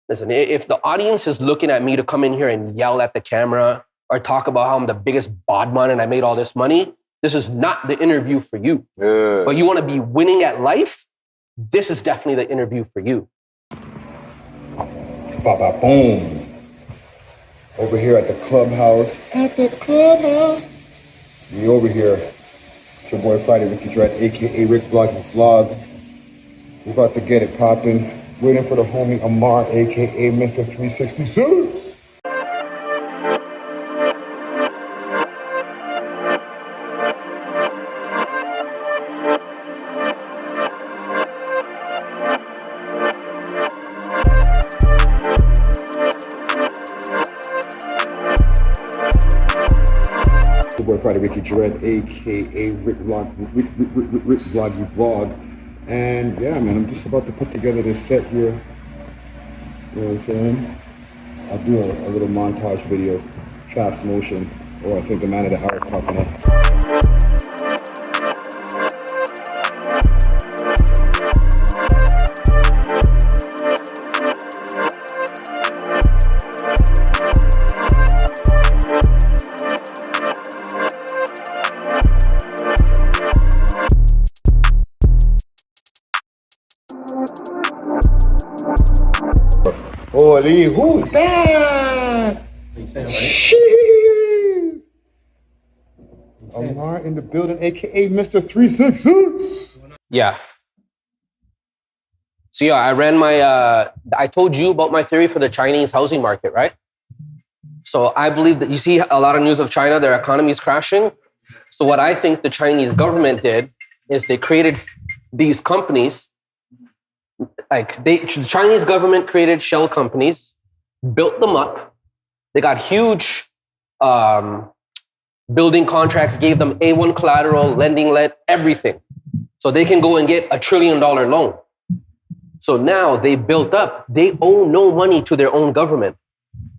Listen, if the audience is looking at me to come in here and yell at the camera or talk about how I'm the biggest bodman and I made all this money, this is not the interview for you. Yeah. But you want to be winning at life, this is definitely the interview for you. Boom. Over here at the Clubhouse. We over here. It's your boy Friday Ricky Dred, aka Rick Vloggy Vlog. We're about to get it popping. Waiting for the homie Amar, aka Mr. 366. Your boy Friday Ricky Dred, aka Rick Vloggy Vlog. And yeah, man, I'm just about to put together this set here. You know what I'm saying? I'll do a little montage video, fast motion. Oh, I think the man of the hour is popping up. Holy, who's that? Jeez. Amar in the building, aka Mr. 366. Yeah. So yeah, I ran my, I told you about my theory for the Chinese housing market, right? So I believe that you see a lot of news of China, their economy is crashing. So what I think the Chinese government did is they created these companies. The Chinese government created shell companies, built them up. They got huge building contracts, gave them A1 collateral, lending, everything. So they can go and get $1 trillion loan. So now they built up, they owe no money to their own government.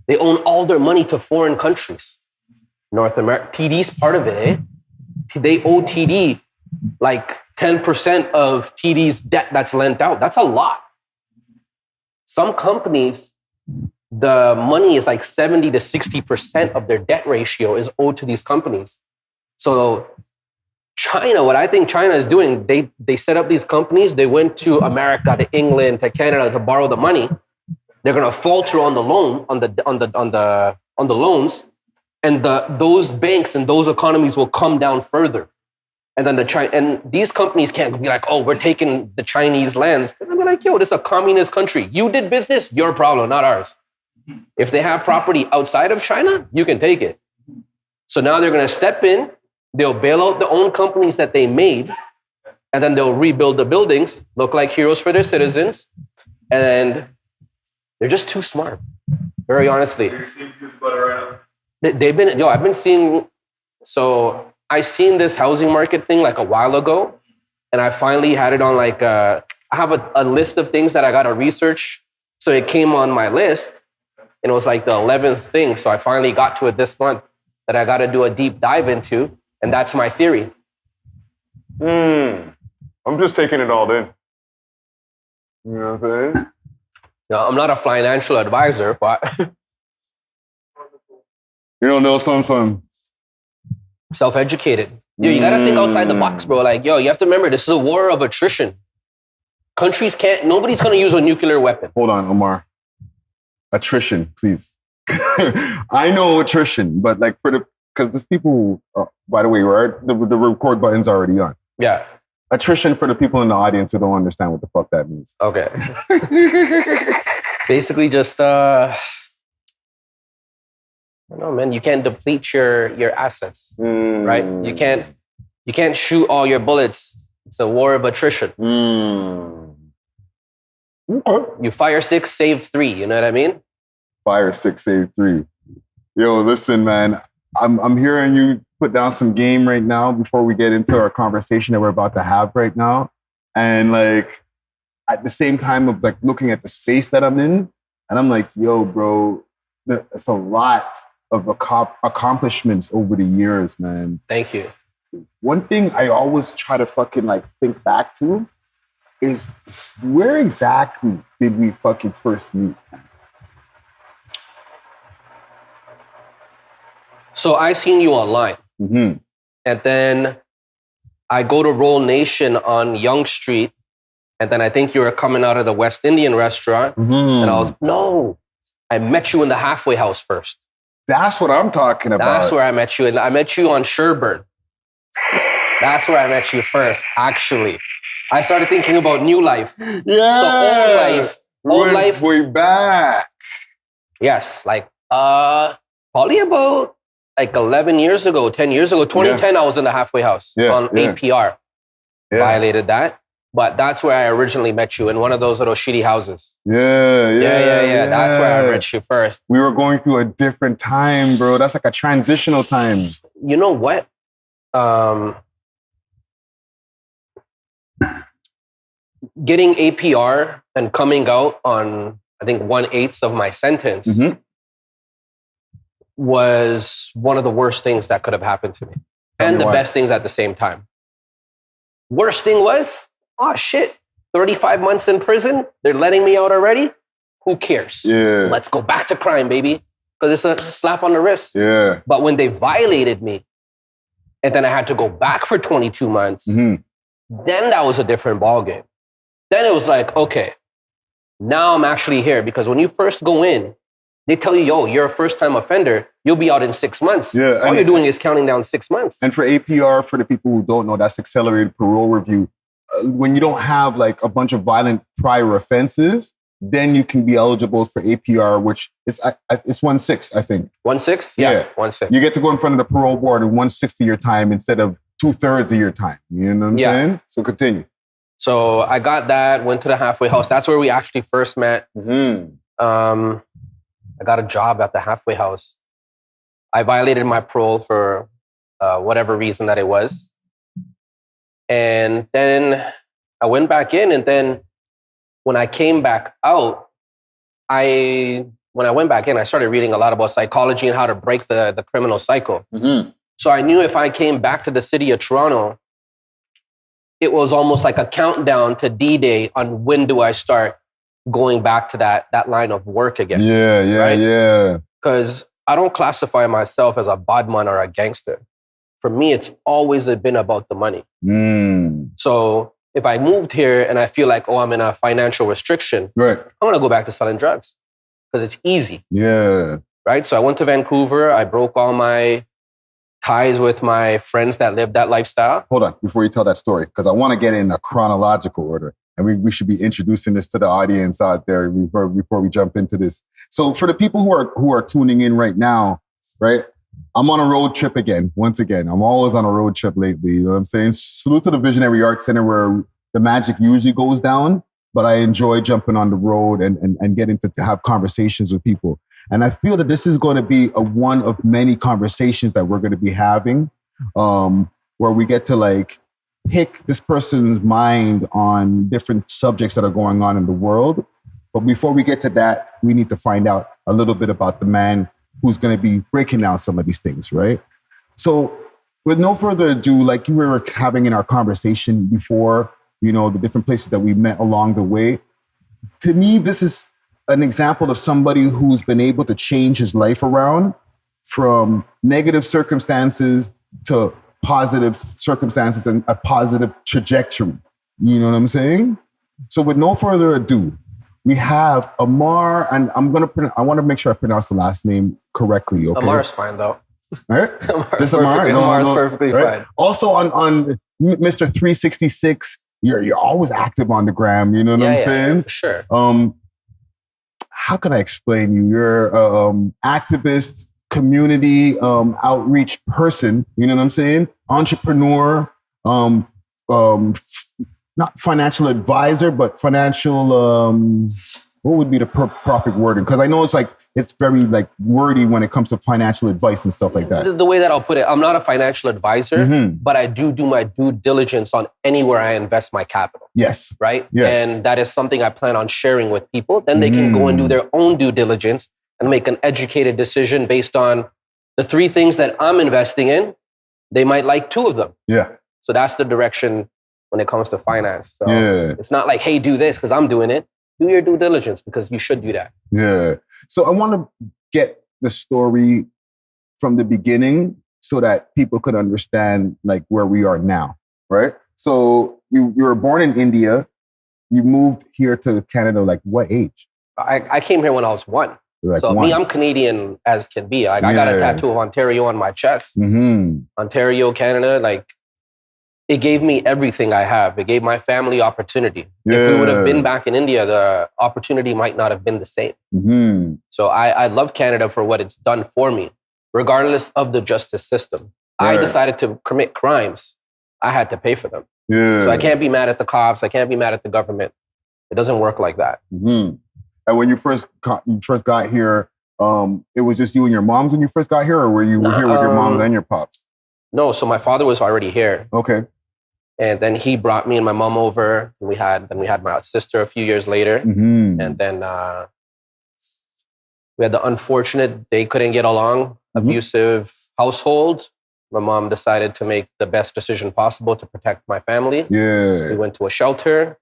They own all their money to foreign countries. North America, TD's part of it, eh? They owe TD like 10% of TD's debt that's lent out. That's a lot. Some companies, the money is like 70 to 60% of their debt ratio is owed to these companies. So China, what I think China is doing, they set up these companies. They went to America, to England, to Canada to borrow the money. They're gonna falter on the loan, on the loans, and those banks and those economies will come down further. And then these companies can't be like, oh, we're taking the Chinese land. And they'll be like, yo, this is a communist country. You did business, your problem, not ours. If they have property outside of China, you can take it. So now they're going to step in, they'll bail out the own companies that they made, and then they'll rebuild the buildings, look like heroes for their citizens, and they're just too smart, very honestly. I've been seeing, so I seen this housing market thing like a while ago, and I finally had it on like, I have a list of things that I got to research. So it came on my list, and it was like the 11th thing. So I finally got to it this month that I got to do a deep dive into, and that's my theory. I'm just taking it all in. You know what I'm saying? No, I'm not a financial advisor, but you don't know something. Self-educated. Yo, you gotta think outside the box, bro. Like, yo, you have to remember, this is a war of attrition. Nobody's gonna use a nuclear weapon. Hold on, Omar. Attrition, please. I know attrition, but like because there's people, by the way, right? The record button's already on. Yeah. Attrition for the people in the audience who don't understand what the fuck that means. Okay. Basically just, I don't know, man. You can't deplete your assets, right? You can't shoot all your bullets. It's a war of attrition. Okay. You fire 6, save 3. You know what I mean? Fire 6, save 3. Yo, listen, man. I'm hearing you put down some game right now before we get into our conversation that we're about to have right now, and like at the same time of like looking at the space that I'm in, and I'm like, yo, bro, it's a lot of accomplishments over the years, man. Thank you. One thing I always try to fucking like think back to is where exactly did we fucking first meet? So I seen you online. Mm-hmm. And then I go to Roll Nation on Yonge Street. And then I think you were coming out of the West Indian restaurant. Mm-hmm. And I was, no, I met you in the halfway house first. That's what I'm talking about. That's where I met you. And I met you on Sherburne. That's where I met you first, actually. I started thinking about new life. Yeah. So old life. Way back. Yes, like probably about like 11 years ago, 10 years ago. 2010, I was in the halfway house on APR. Yeah. Violated that. But that's where I originally met you, in one of those little shitty houses. Yeah. That's where I met you first. We were going through a different time, bro. That's like a transitional time. You know what? Getting APR and coming out on, I think, 1/8 of my sentence was one of the worst things that could have happened to me. And the best things at the same time. Worst thing was, oh shit, 35 months in prison. They're letting me out already. Who cares? Yeah. Let's go back to crime, baby. Because it's a slap on the wrist. Yeah. But when they violated me, and then I had to go back for 22 months, then that was a different ballgame. Then it was like, okay, now I'm actually here. Because when you first go in, they tell you, yo, you're a first-time offender. You'll be out in 6 months. Yeah, All you're doing is counting down 6 months. And for APR, for the people who don't know, that's accelerated parole review. When you don't have like a bunch of violent prior offenses, then you can be eligible for APR, which it's 1/6, I think. 1/6? Yeah, 1/6. You get to go in front of the parole board in 1/6 of your time instead of 2/3 of your time. You know what I'm saying? So continue. So I got that, went to the halfway house. That's where we actually first met. I got a job at the halfway house. I violated my parole for whatever reason that it was. And then I went back in, and then when I came back out, when I went back in, I started reading a lot about psychology and how to break the criminal cycle. So I knew if I came back to the city of Toronto, it was almost like a countdown to D-Day on when do I start going back to that line of work again. Yeah. Because I don't classify myself as a badman or a gangster. For me, it's always been about the money. So if I moved here and I feel like, oh, I'm in a financial restriction, I'm going to go back to selling drugs because it's easy. Yeah. Right? So I went to Vancouver. I broke all my ties with my friends that lived that lifestyle. Hold on, before you tell that story, because I want to get in a chronological order. And we should be introducing this to the audience out there before we jump into this. So for the people who are tuning in right now, right? I'm on a road trip again. Once again, I'm always on a road trip lately. You know what I'm saying? Salute to the Visionary Arts Center where the magic usually goes down. But I enjoy jumping on the road and getting to have conversations with people. And I feel that this is going to be one of many conversations that we're going to be having where we get to like pick this person's mind on different subjects that are going on in the world. But before we get to that, we need to find out a little bit about the man who's going to be breaking down some of these things, right? So with no further ado, like you were having in our conversation before, you know, the different places that we met along the way, to me, this is an example of somebody who's been able to change his life around from negative circumstances to positive circumstances and a positive trajectory. You know what I'm saying? So with no further ado, we have Amar, and I want to make sure I pronounce the last name correctly. Okay? Amar's fine though. All right? This Amar? Amar's perfectly fine. Also on Mr. 366, you're always active on the gram. You know what I'm saying? For sure. How can I explain you? You're activist, community outreach person. You know what I'm saying? Entrepreneur, not financial advisor, but financial. What would be the proper wording? Because I know it's very like wordy when it comes to financial advice and stuff like that. The way that I'll put it, I'm not a financial advisor, but I do my due diligence on anywhere I invest my capital. Yes. Right? Yes. And that is something I plan on sharing with people. Then they can go and do their own due diligence and make an educated decision based on the 3 things that I'm investing in. They might like 2 of them. Yeah. So that's the direction when it comes to finance. So it's not like, hey, do this because I'm doing it. Do your due diligence because you should do that. Yeah. So I want to get the story from the beginning so that people could understand like where we are now, right? So you were born in India. You moved here to Canada, like what age? I came here when I was 1. Like so 1. Me, I'm Canadian as can be. Like I got a tattoo of Ontario on my chest. Ontario, Canada, like it gave me everything I have. It gave my family opportunity. If we would have been back in India, the opportunity might not have been the same. So I love Canada for what it's done for me, regardless of the justice system. I decided to commit crimes. I had to pay for them. So I can't be mad at the cops. I can't be mad at the government. It doesn't work like that. And when you first got here, it was just you and your moms when you first got here, or were you here with your moms and your pops? No, so my father was already here. Okay. And then he brought me and my mom over. And we had my sister a few years later. And then we had the unfortunate, they couldn't get along, abusive household. My mom decided to make the best decision possible to protect my family. We went to a shelter,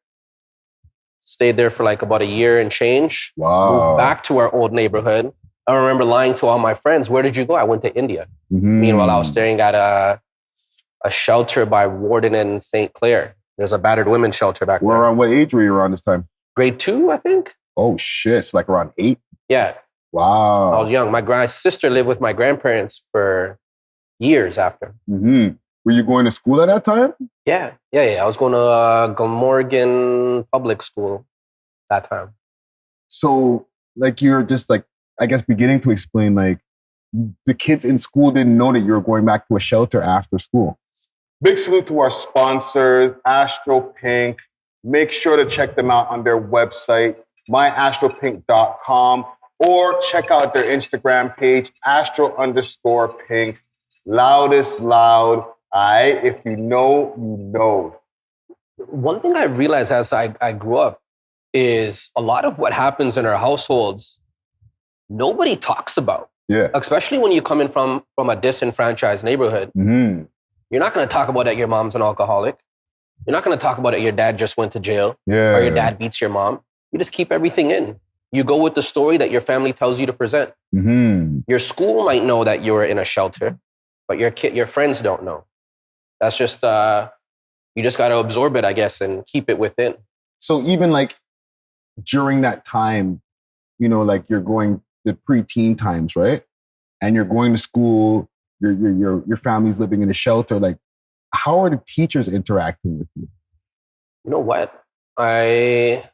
stayed there for like about a year and change. Moved back to our old neighborhood. I remember lying to all my friends, where did you go? I went to India. Meanwhile, I was staring at a shelter by Warden and St. Clair. There's a battered women's shelter back there. Around what age were you around this time? Grade 2, I think. Oh shit, it's like around 8? Yeah. Wow. I was young. My sister lived with my grandparents for years after. Were you going to school at that time? Yeah. I was going to Glamorgan Public School that time. So, like, you're just like, I guess, beginning to explain, like, the kids in school didn't know that you were going back to a shelter after school. Big salute to our sponsors, Astro Pink. Make sure to check them out on their website, myastropink.com, or check out their Instagram page, astro_pink. Loudest loud. All right, if you know, you know. One thing I realized as I grew up is a lot of what happens in our households, nobody talks about. Yeah. Especially when you come in from a disenfranchised neighborhood. You're not going to talk about that your mom's an alcoholic. You're not going to talk about that your dad just went to jail. Or your dad beats your mom. You just keep everything in. You go with the story that your family tells you to present. Your school might know that you're in a shelter, but your friends don't know. That's just, you just got to absorb it, I guess, and keep it within. So even like during that time, you know, like you're going the preteen times, right? And you're going to school, your family's living in a shelter. Like, how are the teachers interacting with you? You know what? I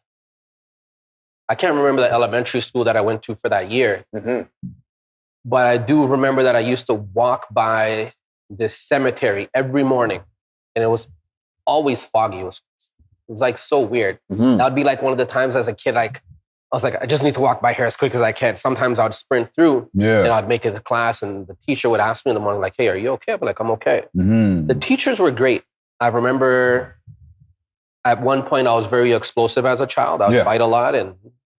can't remember the elementary school that I went to for that year. But I do remember that I used to walk by this cemetery every morning. And it was always foggy. It was like so weird. That would be like one of the times as a kid, like, I was like, I just need to walk by here as quick as I can. Sometimes I would sprint through and I'd make it to class and the teacher would ask me in the morning, like, hey, are you okay? I'd be like, I'm okay. The teachers were great. I remember at one point I was very explosive as a child. I would fight a lot and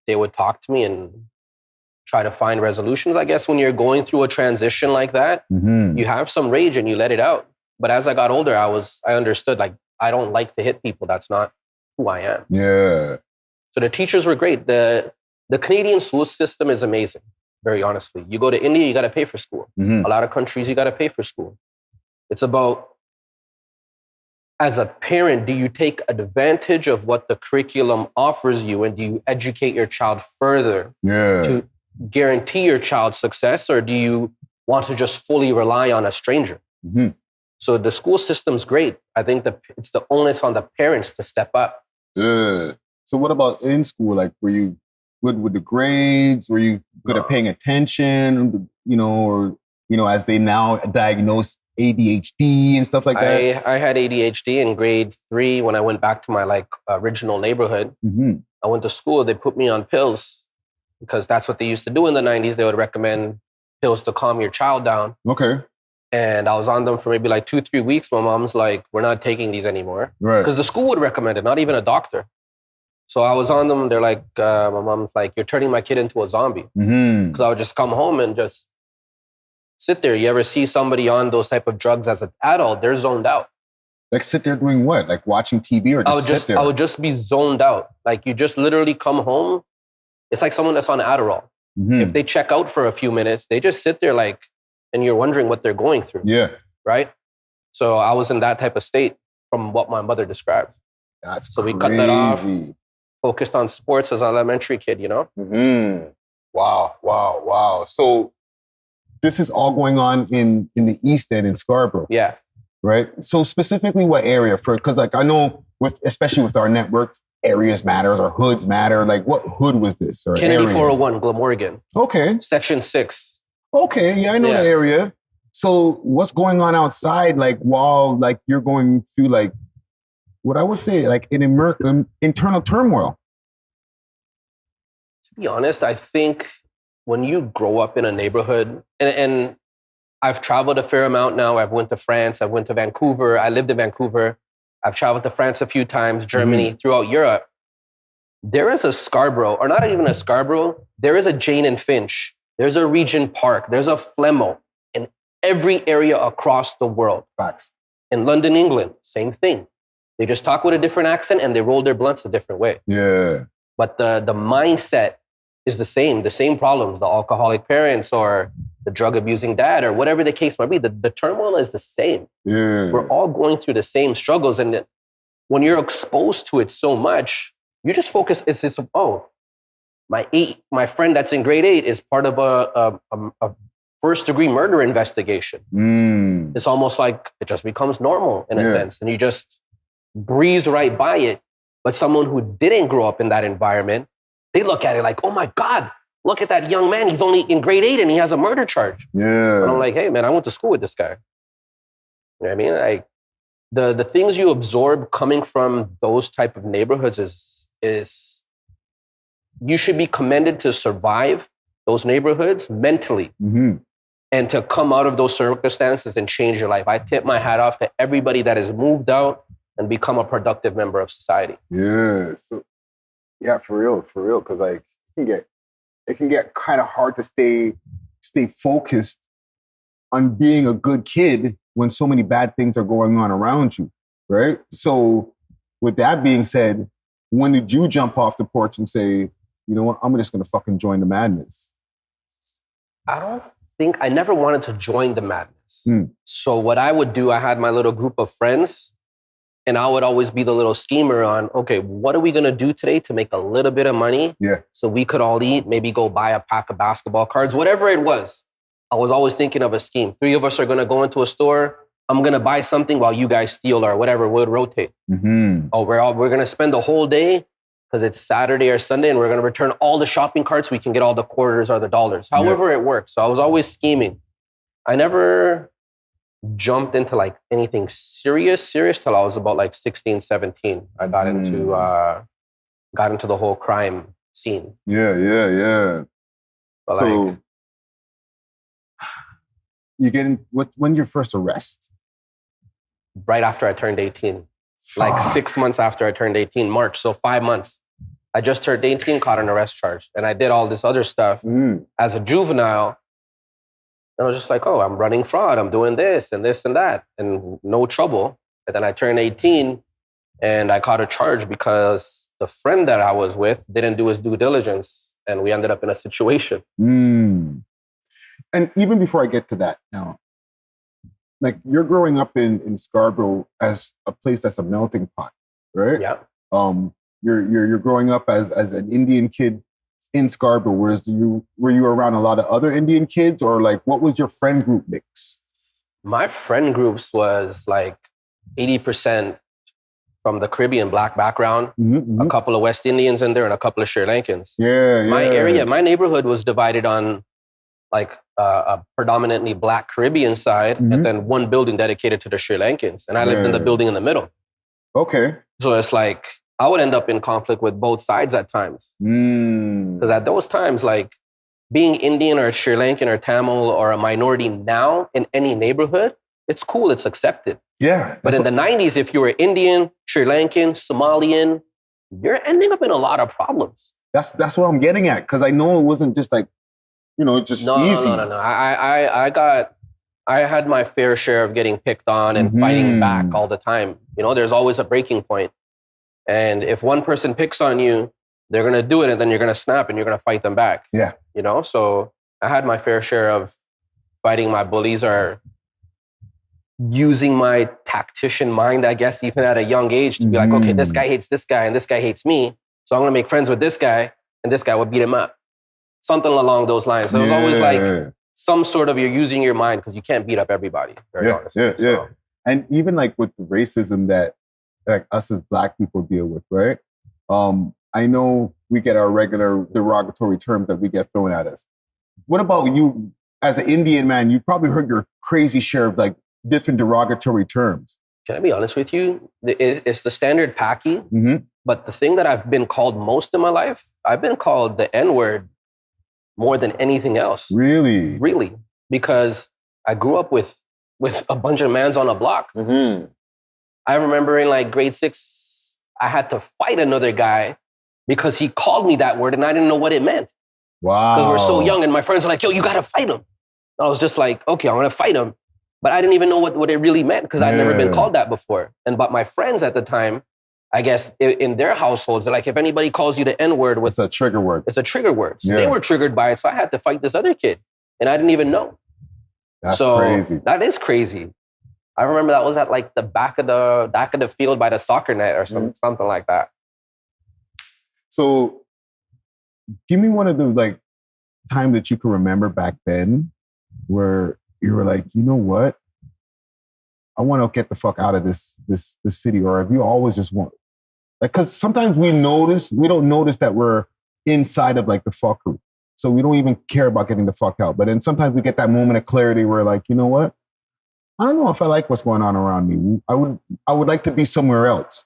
they would talk to me and try to find resolutions. I guess when you're going through a transition like that, you have some rage and you let it out. But as I got older, I understood, like, I don't like to hit people. That's not who I am. So the teachers were great. The Canadian school system is amazing, very honestly. You go to India, you got to pay for school. A lot of countries, you got to pay for school. It's about, as a parent, do you take advantage of what the curriculum offers you and do you educate your child further to guarantee your child's success, or do you want to just fully rely on a stranger? So the school system's great. I think it's the onus on the parents to step up. So what about in school? Like, were you good with the grades? Were you good at paying attention? You know, or, you know, as they now diagnose ADHD and stuff like that? I had ADHD in grade 3 when I went back to my original neighborhood. I went to school. They put me on pills because that's what they used to do in the 90s. They would recommend pills to calm your child down. Okay. And I was on them for maybe like 2-3 weeks. My mom's like, we're not taking these anymore. Because the school would recommend it, not even a doctor. So I was on them. They're like, my mom's like, you're turning my kid into a zombie. Because I would just come home and just sit there. You ever see somebody on those type of drugs as an adult? They're zoned out. Like sit there doing what? Like watching TV or just sit there? I would just be zoned out. Like you just literally come home. It's like someone that's on Adderall. If they check out for a few minutes, they just sit there like and you're wondering what they're going through. Yeah. Right? So I was in that type of state from what my mother describes. That's so crazy. We cut that off, focused on sports as an elementary kid, you know? Mm-hmm. Wow. So this is all going on in the East End in Scarborough. Yeah. Right? So specifically what area? Because like I know especially with our networks, areas matter or hoods matter. Like what hood was this? Or Kennedy area? 401, Glamorgan. Okay. Section 6. Okay, yeah, I know the area. So what's going on outside, like while like you're going through like what I would say like an internal turmoil? To be honest, I think when you grow up in a neighborhood, and I've traveled a fair amount now. I've went to France, I've went to Vancouver, I lived in Vancouver. I've traveled to France a few times, Germany, throughout Europe. There is a Scarborough, or not even a Scarborough, there is a Jane and Finch. There's a Regent Park. There's a Flemo in every area across the world. Facts. In London, England, same thing. They just talk with a different accent and they roll their blunts a different way. Yeah. But the mindset is the same problems, the alcoholic parents or the drug abusing dad or whatever the case might be. The turmoil is the same. Yeah. We're all going through the same struggles. And when you're exposed to it so much, you just focus, it's just, my friend that's in grade 8 is part of a first-degree murder investigation. It's almost like it just becomes normal in a sense, and you just breeze right by it. But someone who didn't grow up in that environment, they look at it like, oh my God, look at that young man. He's only in grade 8 and he has a murder charge. Yeah. And I'm like, hey man, I went to school with this guy. You know what I mean? Like the things you absorb coming from those type of neighborhoods is you should be commended to survive those neighborhoods mentally and to come out of those circumstances and change your life. I tip my hat off to everybody that has moved out and become a productive member of society. Yeah. So, yeah, for real. Because like it can get kind of hard to stay focused on being a good kid when so many bad things are going on around you, right? So, with that being said, when did you jump off the porch and say, you know what, I'm just going to fucking join the madness? I never wanted to join the madness. So what I would do, I had my little group of friends and I would always be the little schemer on, okay, what are we going to do today to make a little bit of money? Yeah. So we could all eat, maybe go buy a pack of basketball cards, whatever it was. I was always thinking of a scheme. 3 of us are going to go into a store. I'm going to buy something while you guys steal or whatever would rotate. Oh, we're going to spend the whole day because it's Saturday or Sunday and we're going to return all the shopping carts. We can get all the quarters or the dollars, however it works. So I was always scheming. I never jumped into like anything serious till I was about like 16, 17. I got into the whole crime scene. Yeah. But so like, you get in, when your first arrest? Right after I turned 18. Like 6 months after I turned 18, March. So 5 months. I just turned 18, caught an arrest charge. And I did all this other stuff as a juvenile. And I was just like, oh, I'm running fraud. I'm doing this and that and no trouble. And then I turned 18 and I caught a charge because the friend that I was with didn't do his due diligence. And we ended up in a situation. And even before I get to that now, like you're growing up in Scarborough as a place that's a melting pot, right? Yeah. You're growing up as an Indian kid in Scarborough. Were you around a lot of other Indian kids, or like what was your friend group mix? My friend groups was like 80% from the Caribbean black background, a couple of West Indians in there, and a couple of Sri Lankans. My neighborhood was divided on like a predominantly black Caribbean side, and then one building dedicated to the Sri Lankans. And I lived in the building in the middle. Okay. So it's like, I would end up in conflict with both sides at times. Because at those times, like being Indian or Sri Lankan or Tamil or a minority now in any neighborhood, it's cool, it's accepted. Yeah. But in the 90s, if you were Indian, Sri Lankan, Somalian, you're ending up in a lot of problems. That's what I'm getting at. Because I know it wasn't just like, just easy. No. I had my fair share of getting picked on and fighting back all the time. There's always a breaking point. And if one person picks on you, they're going to do it and then you're going to snap and you're going to fight them back. Yeah. So I had my fair share of fighting my bullies or using my tactician mind, I guess, even at a young age to be like, okay, this guy hates this guy and this guy hates me. So I'm going to make friends with this guy and this guy will beat him up. Something along those lines. So it was always like some sort of you're using your mind because you can't beat up everybody. Very honestly. Yeah. And even like with the racism that like us as Black people deal with, right? I know we get our regular derogatory terms that we get thrown at us. What about you as an Indian man? You've probably heard your crazy share of like different derogatory terms. Can I be honest with you? It's the standard Paki. But the thing that I've been called most in my life, I've been called the N-word more than anything else. Really? Really. Because I grew up with a bunch of mans on a block. I remember in like grade 6, I had to fight another guy because he called me that word and I didn't know what it meant. Wow. Because we're so young and my friends were like, yo, you got to fight him. I was just like, okay, I'm going to fight him. But I didn't even know what it really meant because I'd never been called that before. But my friends at the time, I guess in their households, they're like, if anybody calls you the N-word, it's a trigger word. It's a trigger word. So they were triggered by it. So I had to fight this other kid and I didn't even know. That's crazy. That is crazy. I remember that was at like the back of the field by the soccer net or something like that. So give me one of the like time that you can remember back then where you were like, you know what? I want to get the fuck out of this city. Or have you always just want like, cause sometimes we don't notice that we're inside of like the fuckery. So we don't even care about getting the fuck out. But then sometimes we get that moment of clarity where like, you know what? I don't know if I like what's going on around me. I would like to be somewhere else.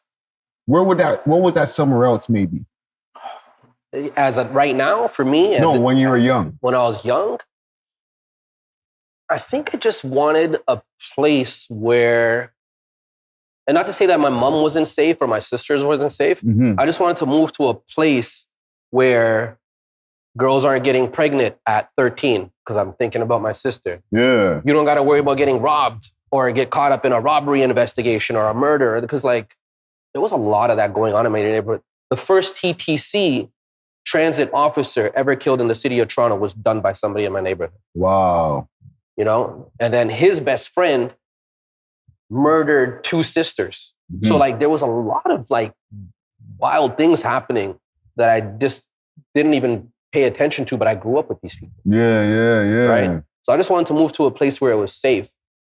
What would that somewhere else maybe? As of right now, for me? When you were young. When I was young, I think I just wanted a place where, and not to say that my mom wasn't safe or my sisters wasn't safe, I just wanted to move to a place where girls aren't getting pregnant at 13 because I'm thinking about my sister. Yeah. You don't got to worry about getting robbed or get caught up in a robbery investigation or a murder because like there was a lot of that going on in my neighborhood. The first TTC transit officer ever killed in the city of Toronto was done by somebody in my neighborhood. Wow. You know, and then his best friend murdered 2 sisters. So like there was a lot of like wild things happening that I just didn't even pay attention to, but I grew up with these people. Yeah. Right? So I just wanted to move to a place where it was safe.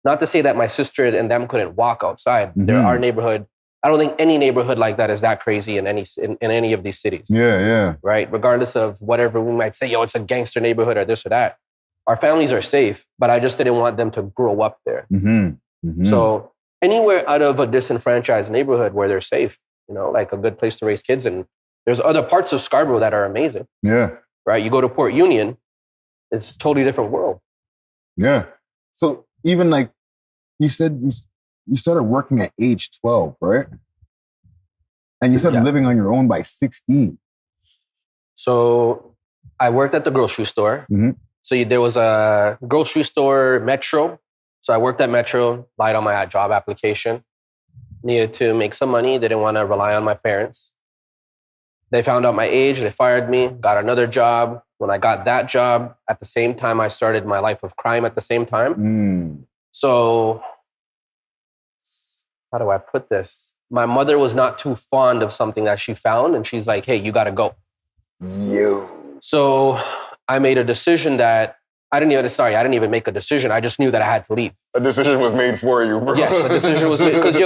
Not to say that my sister and them couldn't walk outside. Our neighborhood, I don't think any neighborhood like that is that crazy in any of these cities. Yeah. Right? Regardless of whatever we might say, yo, it's a gangster neighborhood or this or that. Our families are safe, but I just didn't want them to grow up there. So anywhere out of a disenfranchised neighborhood where they're safe, you know, like a good place to raise kids. And there's other parts of Scarborough that are amazing. Yeah. Right? You go to Port Union, it's a totally different world. Yeah. So even like you said, you started working at age 12, right? And you started living on your own by 16. So I worked at the grocery store. So there was a grocery store, Metro. So I worked at Metro, lied on my job application. Needed to make some money. Didn't want to rely on my parents. They found out my age. They fired me. Got another job. When I got that job, at the same time, I started my life of crime at the same time. So how do I put this? My mother was not too fond of something that she found. And she's like, hey, you got to go. So I made a decision that I didn't even make a decision. I just knew that I had to leave. A decision was made for you, bro. Yes, a decision was made. Because,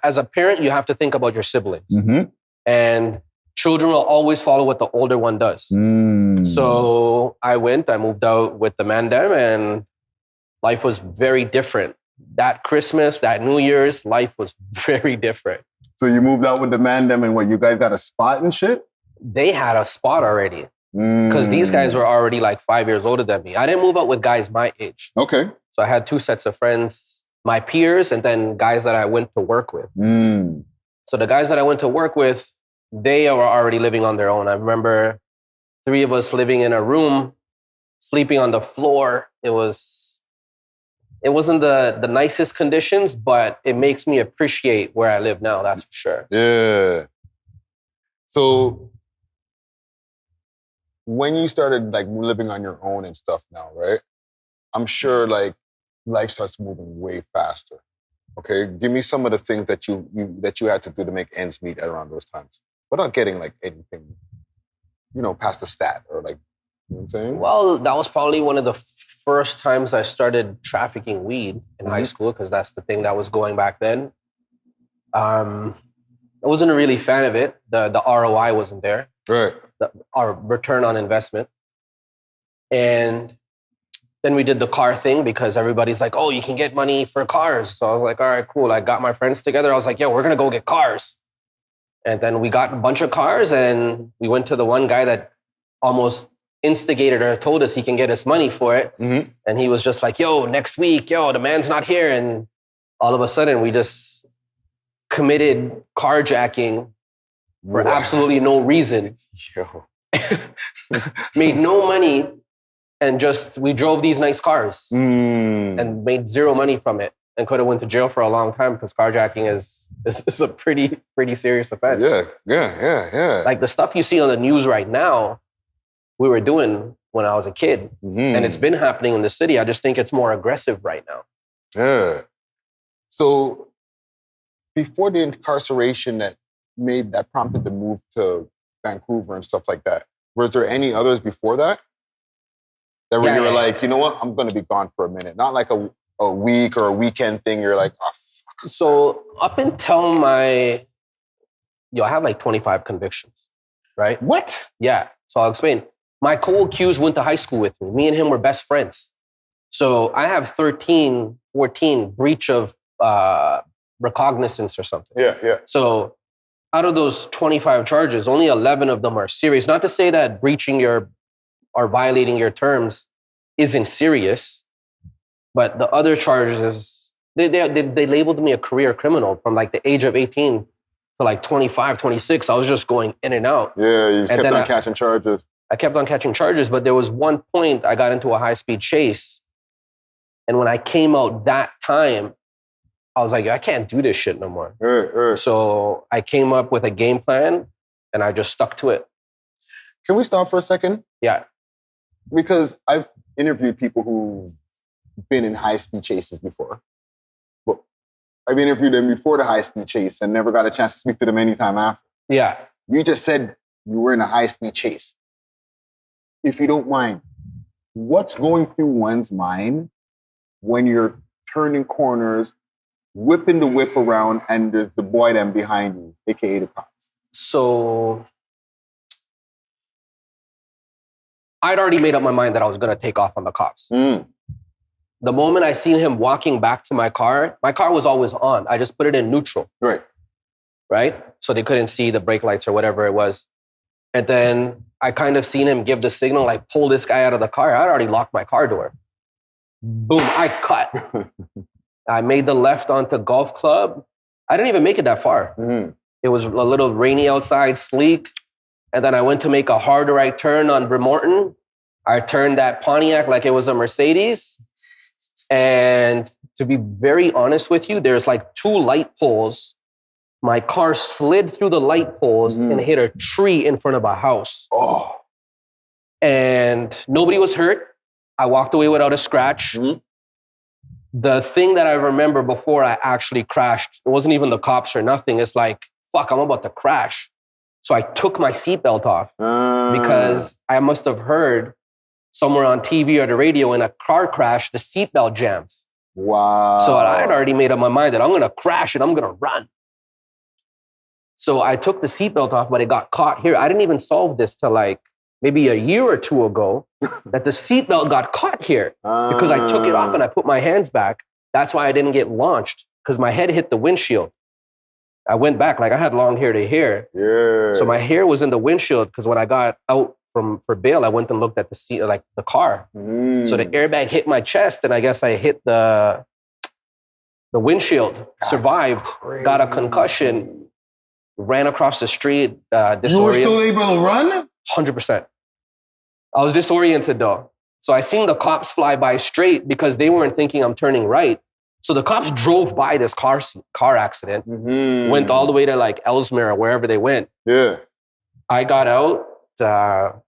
as a parent, you have to think about your siblings. And children will always follow what the older one does. So I moved out with the Mandem, and life was very different. That Christmas, that New Year's, life was very different. So you moved out with the Mandem, and what, you guys got a spot and shit? They had a spot already. Because these guys were already like 5 years older than me. I didn't move out with guys my age. Okay. So I had 2 sets of friends, my peers, and then guys that I went to work with. So the guys that I went to work with, they were already living on their own. I remember 3 of us living in a room, sleeping on the floor. It wasn't the nicest conditions, but it makes me appreciate where I live now, that's for sure. Yeah. So when you started like living on your own and stuff now, right? I'm sure like life starts moving way faster. Okay, give me some of the things that you had to do to make ends meet around those times, without getting like anything, past the stat or like, you know what I'm saying? Well, that was probably one of the first times I started trafficking weed in high school, because that's the thing that was going back then. I wasn't a really fan of it. The ROI wasn't there. Right. Our return on investment. And then we did the car thing, because everybody's like, oh, you can get money for cars. So I was like, all right, cool. I got my friends together. I was like, yo, we're going to go get cars. And then we got a bunch of cars, and we went to the one guy that almost instigated or told us he can get us money for it. Mm-hmm. And he was just like, yo, next week, the man's not here. And all of a sudden we just committed carjacking for absolutely no reason. Yo. Made no money, and just we drove these nice cars and made zero money from it, and could have went to jail for a long time, because carjacking is a pretty serious offense. Yeah. Like the stuff you see on the news right now, we were doing when I was a kid, and it's been happening in the city. I just think it's more aggressive right now. Yeah. So before the incarceration that prompted the move to Vancouver and stuff like that, was there any others before that? That where you were like, you know what, I'm going to be gone for a minute. Not like a week or a weekend thing. You're like, oh, fuck. So up until I have like 25 convictions, right? What? Yeah. So I'll explain. My co-accused went to high school with me. Me and him were best friends. So I have 13, 14 breach of recognizance or something. Yeah. So out of those 25 charges, only 11 of them are serious. Not to say that breaching or violating your terms isn't serious, but the other charges, they labeled me a career criminal from like the age of 18 to like 25, 26. I was just going in and out. Yeah, you just kept on catching charges. I kept on catching charges, but there was one point I got into a high-speed chase. And when I came out that time, I was like, I can't do this shit no more. So I came up with a game plan, and I just stuck to it. Can we stop for a second? Yeah. Because I've interviewed people who've been in high-speed chases before. Well, I've interviewed them before the high-speed chase and never got a chance to speak to them anytime after. Yeah. You just said you were in a high-speed chase. If you don't mind, what's going through one's mind when you're turning corners, whipping the whip around, and there's the boy them behind you, aka the cops? So I'd already made up my mind that I was going to take off on the cops. The moment I seen him walking back to my car was always on. I just put it in neutral. Right? So they couldn't see the brake lights or whatever it was. And then I kind of seen him give the signal, like, pull this guy out of the car. I'd already locked my car door. Boom, I cut. I made the left onto Golf Club. I didn't even make it that far. It was a little rainy outside, sleek. And then I went to make a hard right turn on Bremerton. I turned that Pontiac like it was a Mercedes. And to be very honest with you, there's like 2 light poles. My car slid through the light poles and hit a tree in front of a house. Oh. And nobody was hurt. I walked away without a scratch. The thing that I remember before I actually crashed, it wasn't even the cops or nothing. It's like, fuck, I'm about to crash. So I took my seatbelt off because I must have heard somewhere on TV or the radio, in a car crash, the seatbelt jams. Wow. So I had already made up my mind that I'm going to crash and I'm going to run. So I took the seatbelt off, but it got caught here. I didn't even solve this till like maybe a year or 2 ago that the seatbelt got caught here because I took it off and I put my hands back. That's why I didn't get launched, because my head hit the windshield. I went back, like I had long hair to here. Yeah. So my hair was in the windshield, because when I got out for bail, I went and looked at the seat, like the car. So the airbag hit my chest, and I guess I hit the windshield. That's survived, crazy. Got a concussion, ran across the street. You were still able to run? 100%. I was disoriented though. So I seen the cops fly by straight because they weren't thinking I'm turning right. So the cops drove by this car accident, went all the way to like Ellesmere or wherever they went. Yeah. I got out.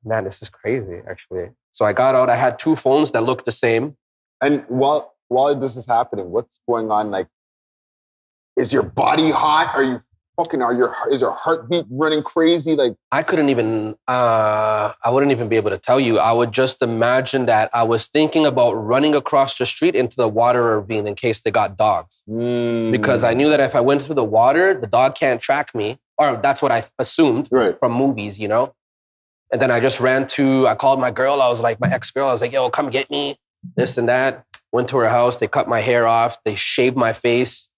Man, this is crazy, actually. So I got out. I had 2 phones that looked the same. And while this is happening, what's going on? Like, is your body hot? Is your heartbeat running crazy? Like, I couldn't even, I wouldn't even be able to tell you. I would just imagine that I was thinking about running across the street into the water ravine in case they got dogs. Because I knew that if I went through the water, the dog can't track me. Or that's what I assumed from movies, you know? And then I just I called my girl. I was like, my ex-girl. I was like, yo, come get me. This and that. Went to her house. They cut my hair off. They shaved my face.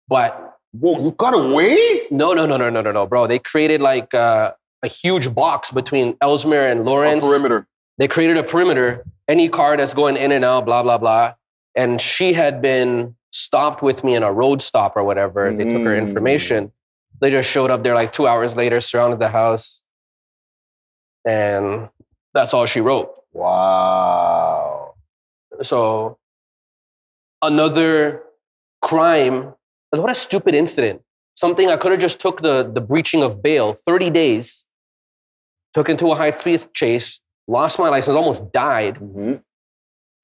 But whoa, you got away? No, bro. They created like a huge box between Ellesmere and Lawrence. A perimeter. They created a perimeter. Any car that's going in and out, blah, blah, blah. And she had been stopped with me in a road stop or whatever. They took her information. They just showed up there like 2 hours later, surrounded the house. And that's all she wrote. Wow. So another crime. What a stupid incident. Something I could have just took the breaching of bail, 30 days, took into a high-speed chase, lost my license, almost died.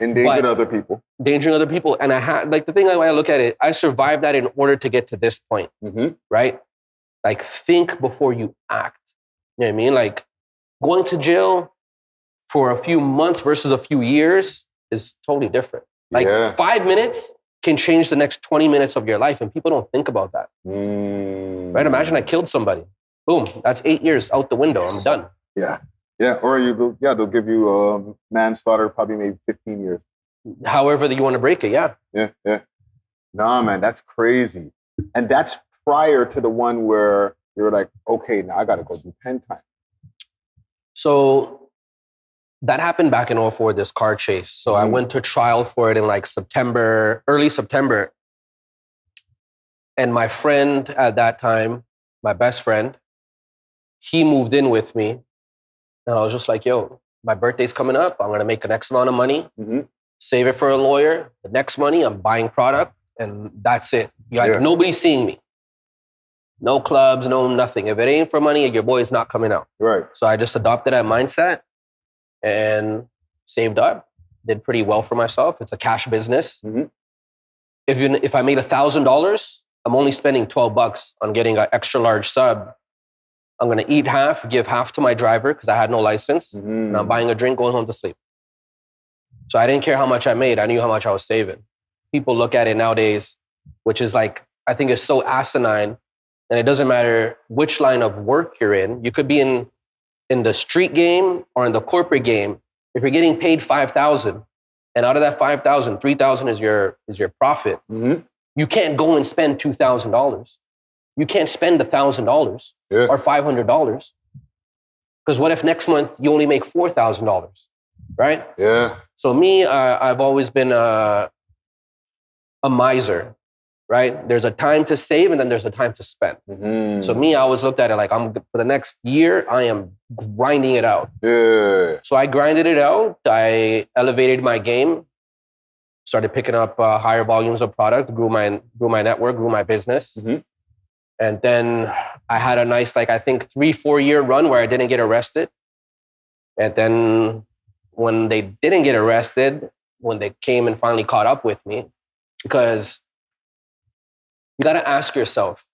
Endangered other people. Endangering other people. And I had, like, the thing I look at it, I survived that in order to get to this point, right? Like, think before you act. You know what I mean? Like, going to jail for a few months versus a few years is totally different. Like, 5 minutes can change the next 20 minutes of your life, and people don't think about that. Right? Imagine I killed somebody. Boom. That's 8 years out the window. I'm done. Yeah. Or they'll give you manslaughter, probably maybe 15 years. However that you want to break it, yeah. Yeah. Nah, man, that's crazy. And that's prior to the one where you're like, okay, now I got to go do 10 time. So that happened back in 2004, this car chase. So I went to trial for it in like early September. And my friend at that time, my best friend, he moved in with me. And I was just like, yo, my birthday's coming up. I'm going to make an X amount of money, save it for a lawyer. The next money, I'm buying product. And that's it. Nobody's seeing me. No clubs, no nothing. If it ain't for money, your boy is not coming out. Right. So I just adopted that mindset and saved up. Did pretty well for myself. It's a cash business. If I made $1,000, I'm only spending $12 on getting an extra large sub. I'm going to eat half, give half to my driver because I had no license. And I'm buying a drink, going home to sleep. So I didn't care how much I made. I knew how much I was saving. People look at it nowadays, which is like, I think it's so asinine. And it doesn't matter which line of work you're in. You could be in the street game or in the corporate game. If you're getting paid $5,000 and out of that $5,000, $3,000 is your profit, you can't go and spend $2,000. You can't spend $1,000 or $500. Because what if next month you only make $4,000, right? Yeah. So me, I've always been a miser, right? There's a time to save and then there's a time to spend. So me, I always looked at it like for the next year, I am grinding it out. Yeah. So I grinded it out. I elevated my game, started picking up higher volumes of product, grew my network, grew my business. And then I had a nice, like, I think 3-4 year run where I didn't get arrested. And then when they didn't get arrested, when they came and finally caught up with me, because you got to ask yourself,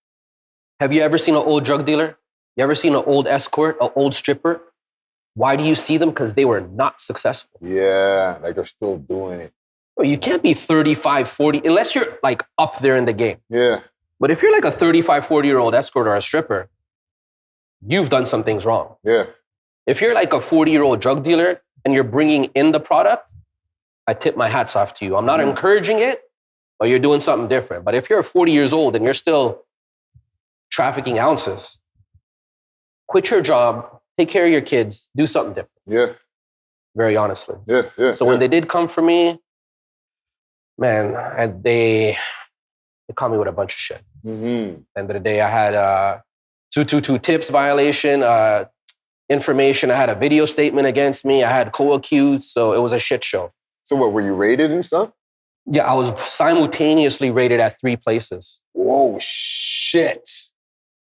have you ever seen an old drug dealer? You ever seen an old escort, an old stripper? Why do you see them? Because they were not successful. Yeah, like they're still doing it. Well, you can't be 35, 40, unless you're like up there in the game. Yeah. But if you're like a 35, 40-year-old escort or a stripper, you've done some things wrong. Yeah. If you're like a 40-year-old drug dealer and you're bringing in the product, I tip my hats off to you. I'm not encouraging it, but you're doing something different. But if you're 40 years old and you're still trafficking ounces, quit your job, take care of your kids, do something different. Yeah. Very honestly. Yeah. So when they did come for me, man, and they caught me with a bunch of shit. End of the day, I had a 222 tips violation, information. I had a video statement against me. I had co-accused, so it was a shit show. So what, were you raided and stuff? Yeah, I was simultaneously raided at 3 places. Whoa, shit.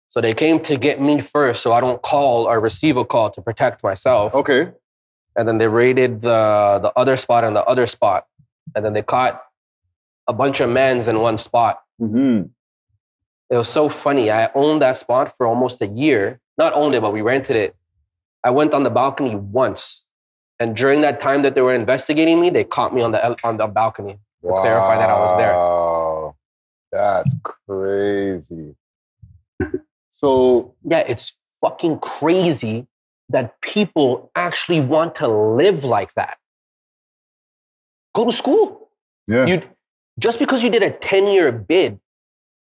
So they came to get me first so I don't call or receive a call to protect myself. Okay. And then they raided the other spot and the other spot. And then they caught a bunch of mans in one spot. Mm-hmm. It was so funny. I owned that spot for almost a year. Not owned it, but we rented it. I went on the balcony once. And during that time that they were investigating me, they caught me on the balcony to clarify that I was there. Wow. That's crazy. So yeah, it's fucking crazy that people actually want to live like that. Go to school. yeah. Just because you did a 10-year bid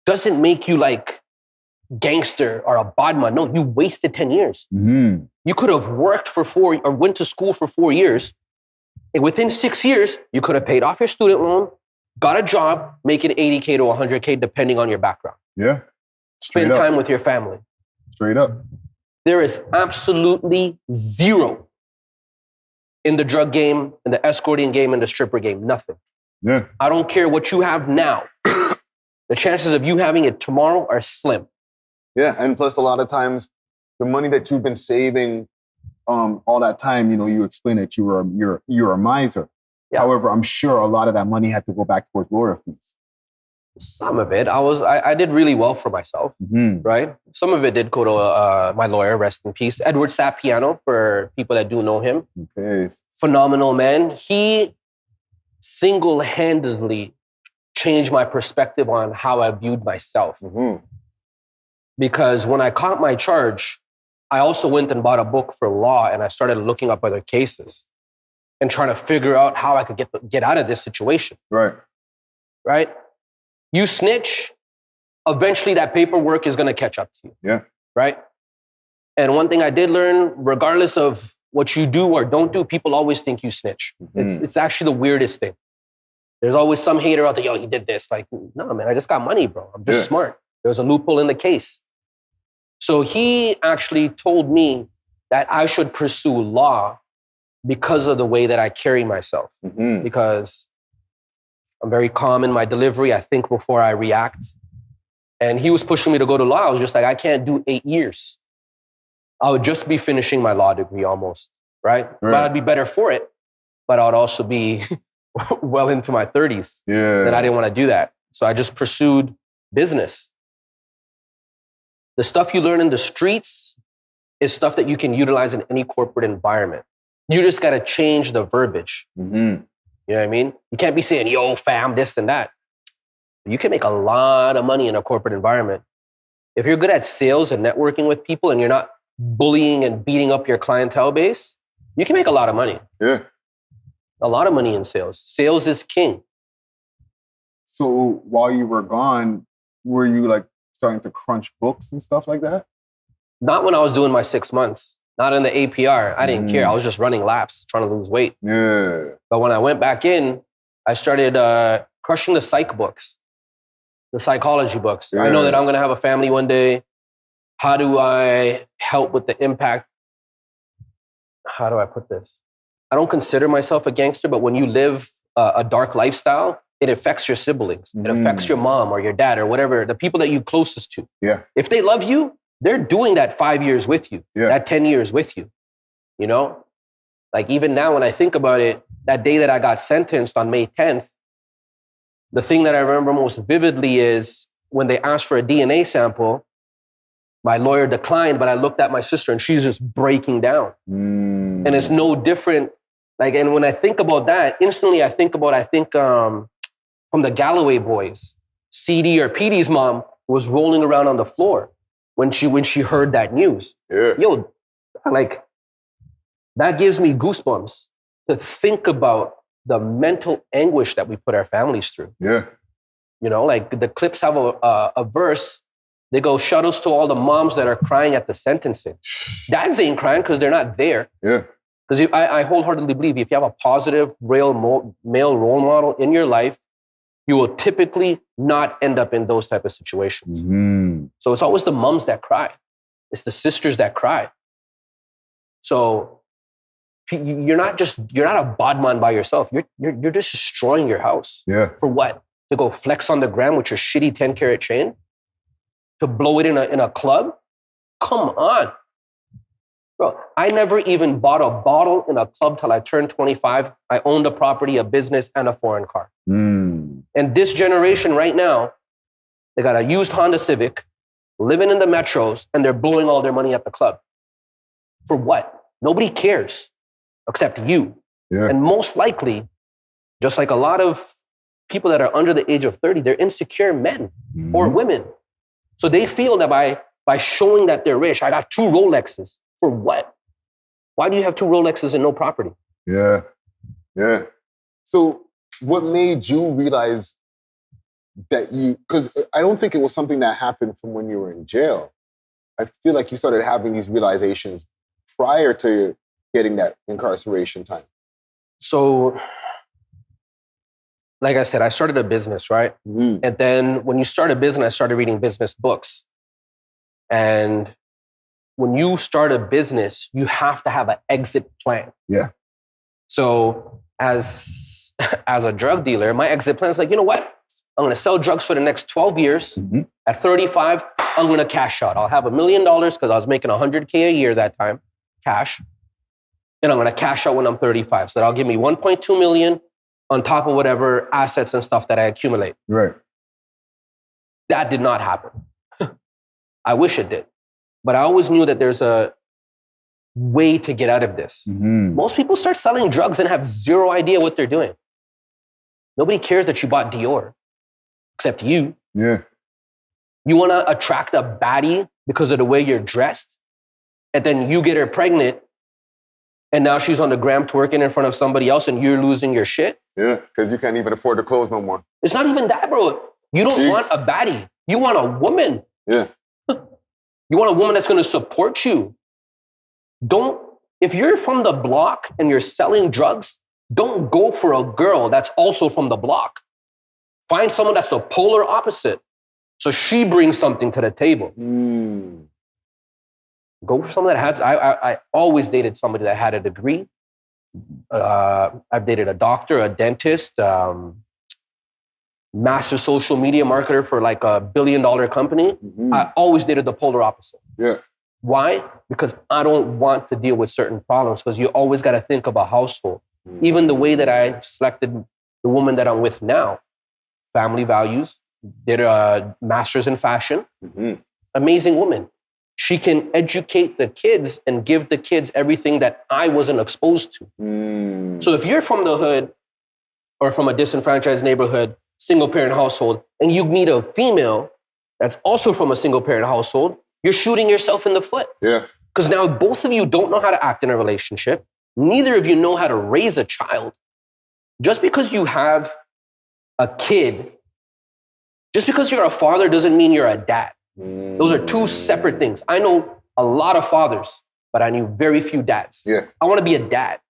doesn't make you like gangster or a badman. No, you wasted 10 years. Mm-hmm. You could have worked for 4 or went to school for 4 years. And within 6 years, you could have paid off your student loan, got a job, making $80K to $100K, depending on your background. Yeah. Spend time with your family. Straight up. There is absolutely zero in the drug game, in the escorting game, in the stripper game. Nothing. Yeah. I don't care what you have now. The chances of you having it tomorrow are slim. Yeah. And plus, a lot of times, the money that you've been saving all that time, you know, you explain that you're a miser. Yeah. However, I'm sure a lot of that money had to go back towards lawyer fees. Some of it, I did really well for myself, Mm-hmm. right? Some of it did go to my lawyer, rest in peace, Edward Sapiano, for people that do know him. Okay. Phenomenal man. He single-handedly changed my perspective on how I viewed myself. Mm-hmm. Because when I caught my charge, I also went and bought a book for law, and I started looking up other cases and trying to figure out how I could get out of this situation. Right. Right? You snitch, eventually that paperwork is going to catch up to you. Yeah. Right? And one thing I did learn, regardless of what you do or don't do, people always think you snitch. Mm-hmm. It's actually the weirdest thing. There's always some hater out there, yo, he did this. Like, no, man, I just got money, bro. I'm just smart. There was a loophole in the case. So he actually told me that I should pursue law because of the way that I carry myself. Mm-hmm. Because I'm very calm in my delivery. I think before I react. And he was pushing me to go to law. I was just like, I can't do 8 years. I would just be finishing my law degree almost, right? But I'd be better for it. But I would also be well into my 30s. Yeah. And I didn't want to do that. So I just pursued business. The stuff you learn in the streets is stuff that you can utilize in any corporate environment. You just got to change the verbiage. Mm-hmm. You know what I mean? You can't be saying, yo, fam, this and that. You can make a lot of money in a corporate environment. If you're good at sales and networking with people and you're not bullying and beating up your clientele base, you can make a lot of money. Yeah. A lot of money in sales. Sales is king. So while you were gone, were you like starting to crunch books and stuff like that? Not when I was doing my 6 months. Not in the APR. I didn't care. I was just running laps, trying to lose weight. Yeah. But when I went back in, I started crushing the psych books, the psychology books. Yeah. I know that I'm going to have a family one day. How do I help with the impact? How do I put this? I don't consider myself a gangster, but when you live a dark lifestyle, it affects your siblings. It affects your mom or your dad or whatever, the people that you closest to. Yeah. If they love you, they're doing that 5 years with you, that 10 years with you, you know? Like even now when I think about it, that day that I got sentenced on May 10th, the thing that I remember most vividly is when they asked for a DNA sample, my lawyer declined, but I looked at my sister and she's just breaking down. And it's no different. Like, and when I think about that, instantly I think from the Galloway boys, CD or PD's mom was rolling around on the floor when she heard that news. Yeah. Yo, like that gives me goosebumps to think about the mental anguish that we put our families through. Yeah. You know, like the clips have a verse. They go, shout outs to all the moms that are crying at the sentencing. Dads ain't crying because they're not there. Yeah. Because I wholeheartedly believe if you have a positive male role model in your life, you will typically not end up in those type of situations. Mm-hmm. So it's always the moms that cry. It's the sisters that cry. So you're not a bodman by yourself. You're just destroying your house. Yeah. For what? To go flex on the gram with your shitty 10-carat chain? To blow it in a club? Come on. Bro, I never even bought a bottle in a club till I turned 25. I owned a property, a business, and a foreign car. And this generation right now, they got a used Honda Civic, living in the metros, and they're blowing all their money at the club. For what? Nobody cares except you. Yeah. And most likely, just like a lot of people that are under the age of 30, they're insecure men or women. So they feel that by showing that they're rich, I got 2 Rolexes. For what? Why do you have 2 Rolexes and no property? Yeah. Yeah. So what made you realize that because I don't think it was something that happened from when you were in jail. I feel like you started having these realizations prior to getting that incarceration time. So, like I said, I started a business, right? And then when you start a business, I started reading business books. And when you start a business, you have to have an exit plan. Yeah. So as a drug dealer, my exit plan is like, you know what? I'm going to sell drugs for the next 12 years. At 35, I'm going to cash out. I'll have $1 million because I was making $100K a year that time, cash. And I'm going to cash out when I'm 35. So that'll give me 1.2 million on top of whatever assets and stuff that I accumulate. Right. That did not happen. I wish it did. But I always knew that there's a way to get out of this. Most people start selling drugs and have zero idea what they're doing. Nobody cares that you bought Dior, except you. Yeah. You want to attract a baddie because of the way you're dressed, and then you get her pregnant, and now she's on the gram twerking in front of somebody else, and you're losing your shit. Yeah, because you can't even afford the clothes no more. It's not even that, bro. You don't want a baddie. You want a woman. Yeah. You want a woman that's going to support you. If you're from the block and you're selling drugs, don't go for a girl that's also from the block. Find someone that's the polar opposite. So she brings something to the table. Go for someone that has, I always dated somebody that had a degree. I've dated a doctor, a dentist, massive social media marketer for like $1 billion company. I always dated the polar opposite. Yeah. Why? Because I don't want to deal with certain problems, because you always got to think of a household. Even the way that I selected the woman that I'm with now, family values, did a master's in fashion, amazing woman. She can educate the kids and give the kids everything that I wasn't exposed to. So if you're from the hood or from a disenfranchised neighborhood, single parent household, and you meet a female that's also from a single parent household, you're shooting yourself in the foot. Yeah. Because now both of you don't know how to act in a relationship. Neither of you know how to raise a child. Just because you have a kid, just because you're a father doesn't mean you're a dad. Those are 2 separate things. I know a lot of fathers, but I knew very few dads. Yeah. I want to be a dad.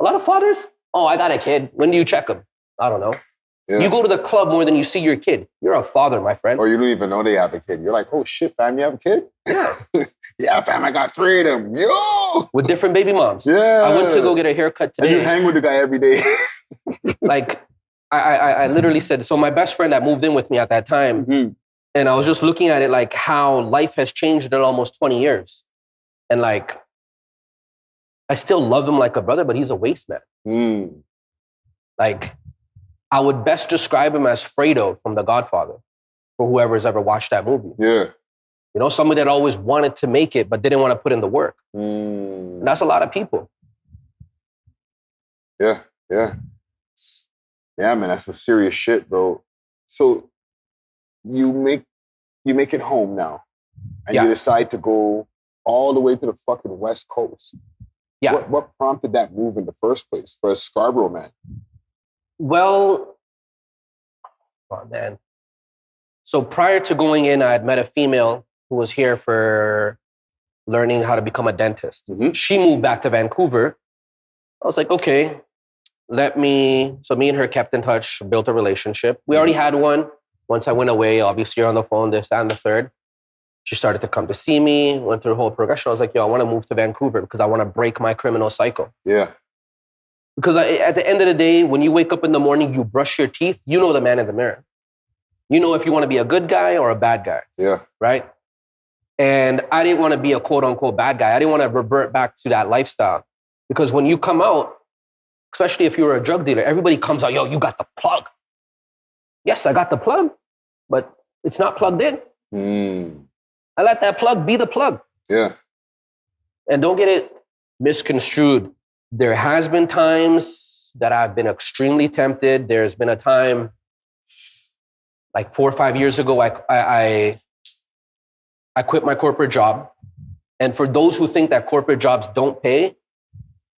A lot of fathers, oh, I got a kid. When do you check them? I don't know. Yeah. You go to the club more than you see your kid. You're a father, my friend. Or you don't even know they have a kid. You're like, oh shit, fam, you have a kid? Yeah. Yeah, fam, I got 3 of them. Yo! With different baby moms. Yeah. I went to go get a haircut today. And you hang with the guy every day. Like, I literally said, so my best friend that moved in with me at that time, and I was just looking at it like how life has changed in almost 20 years. And like, I still love him like a brother, but he's a waste man. Like, I would best describe him as Fredo from The Godfather, for whoever's ever watched that movie. Yeah. You know, somebody that always wanted to make it, but didn't want to put in the work. And that's a lot of people. Yeah, yeah. Yeah, man, that's some serious shit, bro. So you make it home now, and you decide to go all the way to the fucking West Coast. Yeah. What prompted that move in the first place for a Scarborough man? Well, oh man. So prior to going in, I had met a female who was here for learning how to become a dentist. She moved back to Vancouver. I was like, okay, so me and her kept in touch, built a relationship. We already had one. Once I went away, obviously you're on the phone, this, that, and the third. She started to come to see me, went through the whole progression. I was like, yo, I want to move to Vancouver because I want to break my criminal cycle. Yeah. Because at the end of the day, when you wake up in the morning, you brush your teeth, you know the man in the mirror. You know if you want to be a good guy or a bad guy. Yeah. Right? And I didn't want to be a quote unquote bad guy. I didn't want to revert back to that lifestyle. Because when you come out, especially if you're a drug dealer, everybody comes out, yo, you got the plug. Yes, I got the plug, but it's not plugged in. I let that plug be the plug. Yeah. And don't get it misconstrued. There has been times that I've been extremely tempted. There's been a time like 4 or 5 years ago, I quit my corporate job. And for those who think that corporate jobs don't pay,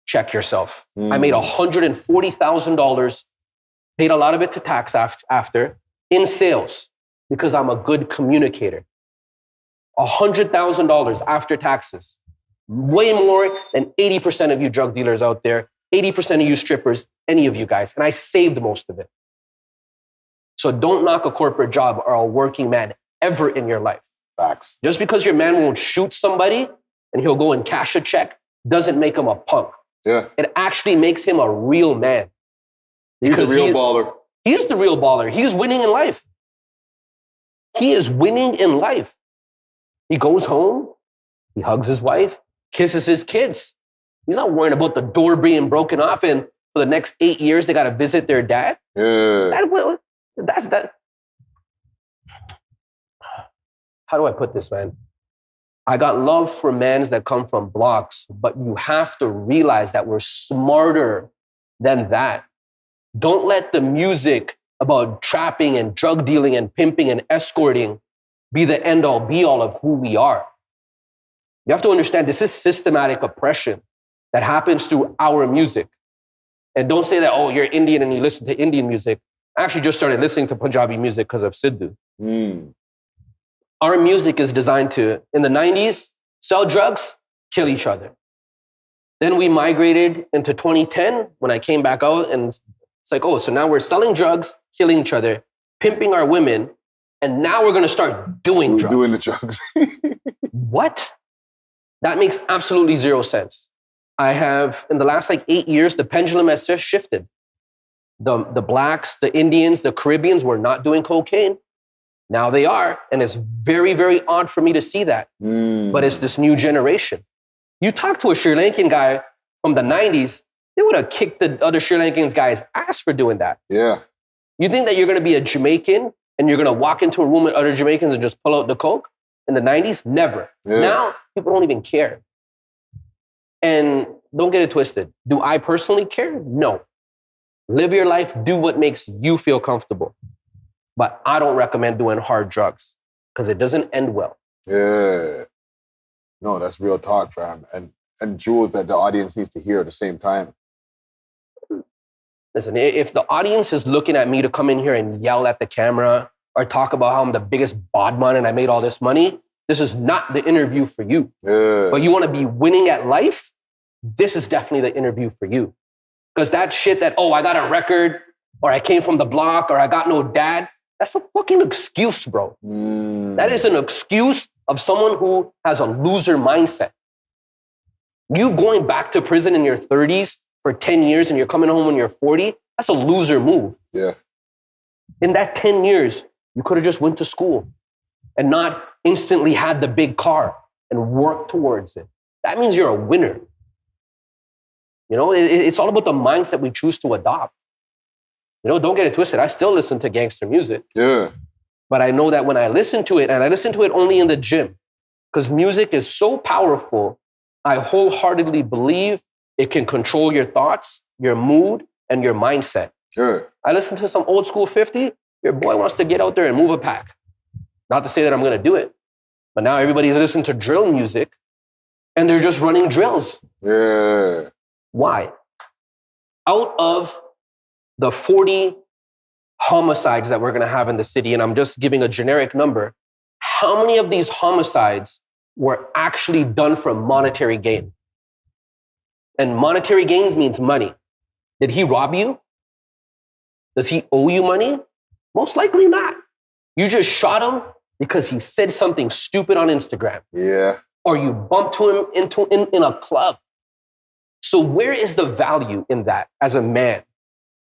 check yourself. I made $140,000, paid a lot of it to tax after in sales because I'm a good communicator. $100,000 after taxes. Way more than 80% of you drug dealers out there, 80% of you strippers, any of you guys. And I saved most of it. So don't knock a corporate job or a working man ever in your life. Facts. Just because your man won't shoot somebody and he'll go and cash a check doesn't make him a punk. Yeah. It actually makes him a real man. He's the real baller. He is the real baller. He's winning in life. He is winning in life. He goes home, he hugs his wife, kisses his kids. He's not worrying about the door being broken off and for the next 8 years they got to visit their dad. Yeah. That's that. How do I put this, man? I got love for men that come from blocks, but you have to realize that we're smarter than that. Don't let the music about trapping and drug dealing and pimping and escorting be the end all be all of who we are. You have to understand this is systematic oppression that happens through our music. And don't say that, oh, you're Indian and you listen to Indian music. I actually just started listening to Punjabi music because of Sidhu. Our music is designed to, in the 90s, sell drugs, kill each other. Then we migrated into 2010 when I came back out and it's like, oh, so now we're selling drugs, killing each other, pimping our women, and now we're going to start doing drugs. Doing the drugs. What? That makes absolutely zero sense. I have, in the last 8 years, the pendulum has just shifted. The blacks, the Indians, the Caribbeans were not doing cocaine. Now they are. And it's very, very odd for me to see that. But it's this new generation. You talk to a Sri Lankan guy from the 90s, they would have kicked the other Sri Lankan guy's ass for doing that. Yeah. You think that you're going to be a Jamaican and you're going to walk into a room with other Jamaicans and just pull out the coke? In the 90s, never. Yeah. Now, people don't even care. And don't get it twisted. Do I personally care? No. Live your life, do what makes you feel comfortable. But I don't recommend doing hard drugs because it doesn't end well. Yeah. No, that's real talk, fam. And jewels that the audience needs to hear at the same time. Listen, if the audience is looking at me to come in here and yell at the camera or talk about how I'm the biggest bodman and I made all this money, this is not the interview for you. Yeah. But you want to be winning at life? This is definitely the interview for you. Because that shit that, oh, I got a record or I came from the block or I got no dad, that's a fucking excuse, bro. That is an excuse of someone who has a loser mindset. You going back to prison in your 30s for 10 years and you're coming home when you're 40, that's a loser move. Yeah. In that 10 years, you could have just went to school and not instantly had the big car and worked towards it. That means you're a winner. You know, it's all about the mindset we choose to adopt. You know, don't get it twisted. I still listen to gangster music. Yeah. But I know that when I listen to it, and I listen to it only in the gym, because music is so powerful, I wholeheartedly believe it can control your thoughts, your mood, and your mindset. Sure. I listen to some old school 50, your boy wants to get out there and move a pack. Not to say that I'm going to do it, but now everybody's listening to drill music, and they're just running drills. Yeah. Why? Out of the 40 homicides that we're going to have in the city, and I'm just giving a generic number, how many of these homicides were actually done for monetary gain? And monetary gains means money. Did he rob you? Does he owe you money? Most likely not. You just shot him because he said something stupid on Instagram. Yeah. Or you bumped to him in a club. So where is the value in that as a man?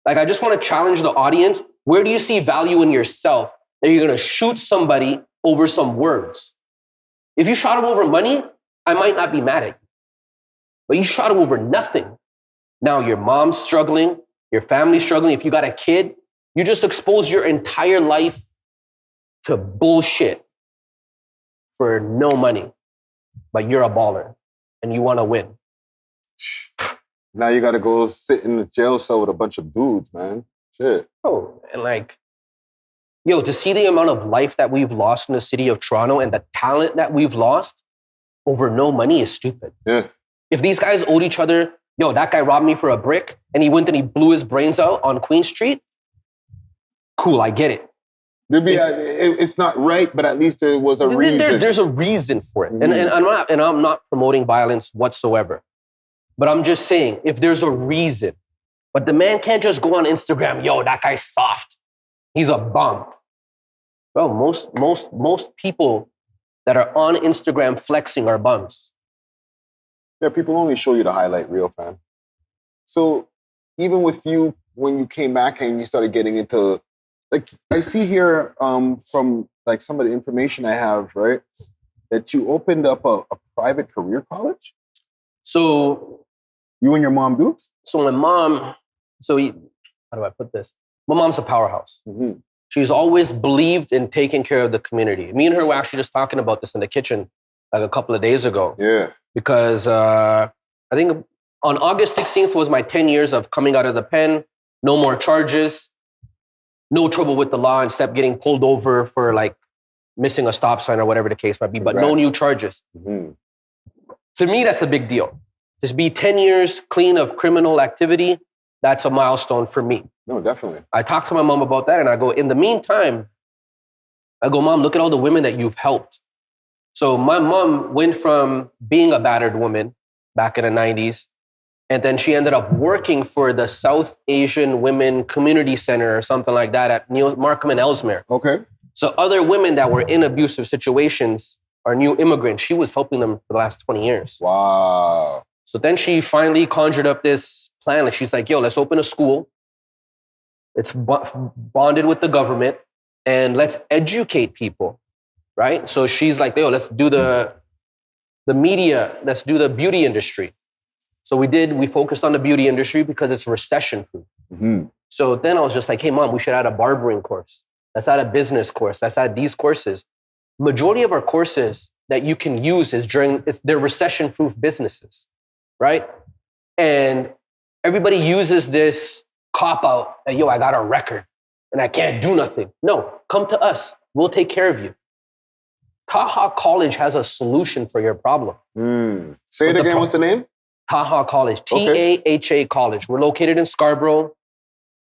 Like, I just want to challenge the audience. Where do you see value in yourself that you're going to shoot somebody over some words? If you shot him over money, I might not be mad at you. But you shot him over nothing. Now your mom's struggling, your family's struggling. If you got a kid, you just expose your entire life to bullshit for no money. But you're a baller and you want to win. Now you got to go sit in the jail cell with a bunch of dudes, man. Shit. Oh, and like, yo, to see the amount of life that we've lost in the city of Toronto and the talent that we've lost over no money is stupid. Yeah. If these guys owed each other, yo, that guy robbed me for a brick and he went and he blew his brains out on Queen Street, cool, I get it. It's not right, but at least there was a reason. There's a reason for it. And I'm not promoting violence whatsoever. But I'm just saying, if there's a reason, but the man can't just go on Instagram, yo, that guy's soft. He's a bum. Bro, most people that are on Instagram flexing are bums. Yeah, people only show you the highlight reel, fam. So even with you, when you came back and you started getting into, like, I see here from like some of the information I have, right, that you opened up a private career college? So you and your mom Dukes? So my mom, how do I put this? My mom's a powerhouse. Mm-hmm. She's always believed in taking care of the community. Me and her were actually just talking about this in the kitchen like a couple of days ago. Yeah. Because I think on August 16th was my 10 years of coming out of the pen, no more charges, no trouble with the law, except getting pulled over for like missing a stop sign or whatever the case might be, but no new charges. Mm-hmm. To me, that's a big deal. To be 10 years clean of criminal activity, that's a milestone for me. No, definitely. I talked to my mom about that and I go, in the meantime, I go, Mom, look at all the women that you've helped. So my mom went from being a battered woman back in the 90s, and then she ended up working for the South Asian Women Community Center or something like that at Markham and Ellesmere. Okay. So other women that were in abusive situations are new immigrants. She was helping them for the last 20 years. Wow. So then she finally conjured up this plan. Like she's like, yo, let's open a school. It's bonded with the government and let's educate people, right? So she's like, yo, let's do the media. Let's do the beauty industry. So we focused on the beauty industry because it's recession proof. Mm-hmm. So then I was just like, hey, Mom, we should add a barbering course. Let's add a business course. Let's add these courses. Majority of our courses that you can use they're recession proof businesses, right? And everybody uses this cop out that, yo, I got a record and I can't do nothing. No, come to us. We'll take care of you. Taha College has a solution for your problem. Say it again. What's the name? Taha College. TAHA College. We're located in Scarborough.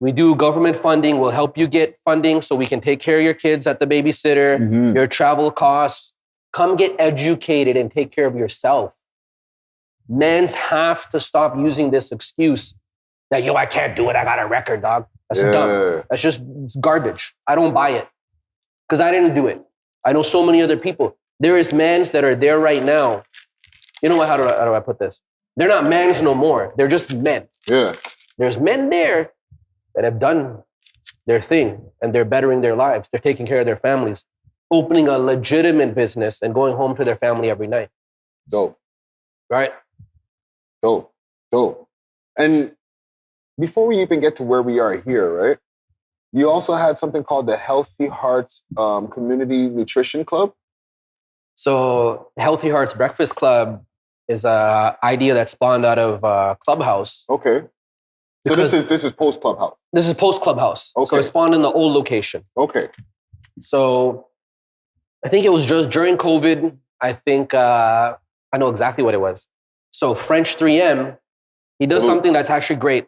We do government funding. We'll help you get funding so we can take care of your kids at the babysitter, your travel costs. Come get educated and take care of yourself. Men's have to stop using this excuse that, yo, I can't do it. I got a record, dog. That's dumb. That's just garbage. I don't buy it because I didn't do it. I know so many other people. There is mans that are there right now. You know what? How do I put this? They're not mans no more. They're just men. Yeah. There's men there that have done their thing and they're bettering their lives. They're taking care of their families, opening a legitimate business and going home to their family every night. Dope. Right? Dope. And before we even get to where we are here, right? You also had something called the Healthy Hearts Community Nutrition Club. So Healthy Hearts Breakfast Club is an idea that spawned out of Clubhouse. Okay. So this is post Clubhouse. This is post Clubhouse. Okay. So it spawned in the old location. Okay. So I think it was just during COVID. I think I know exactly what it was. So French 3M, he does something that's actually great.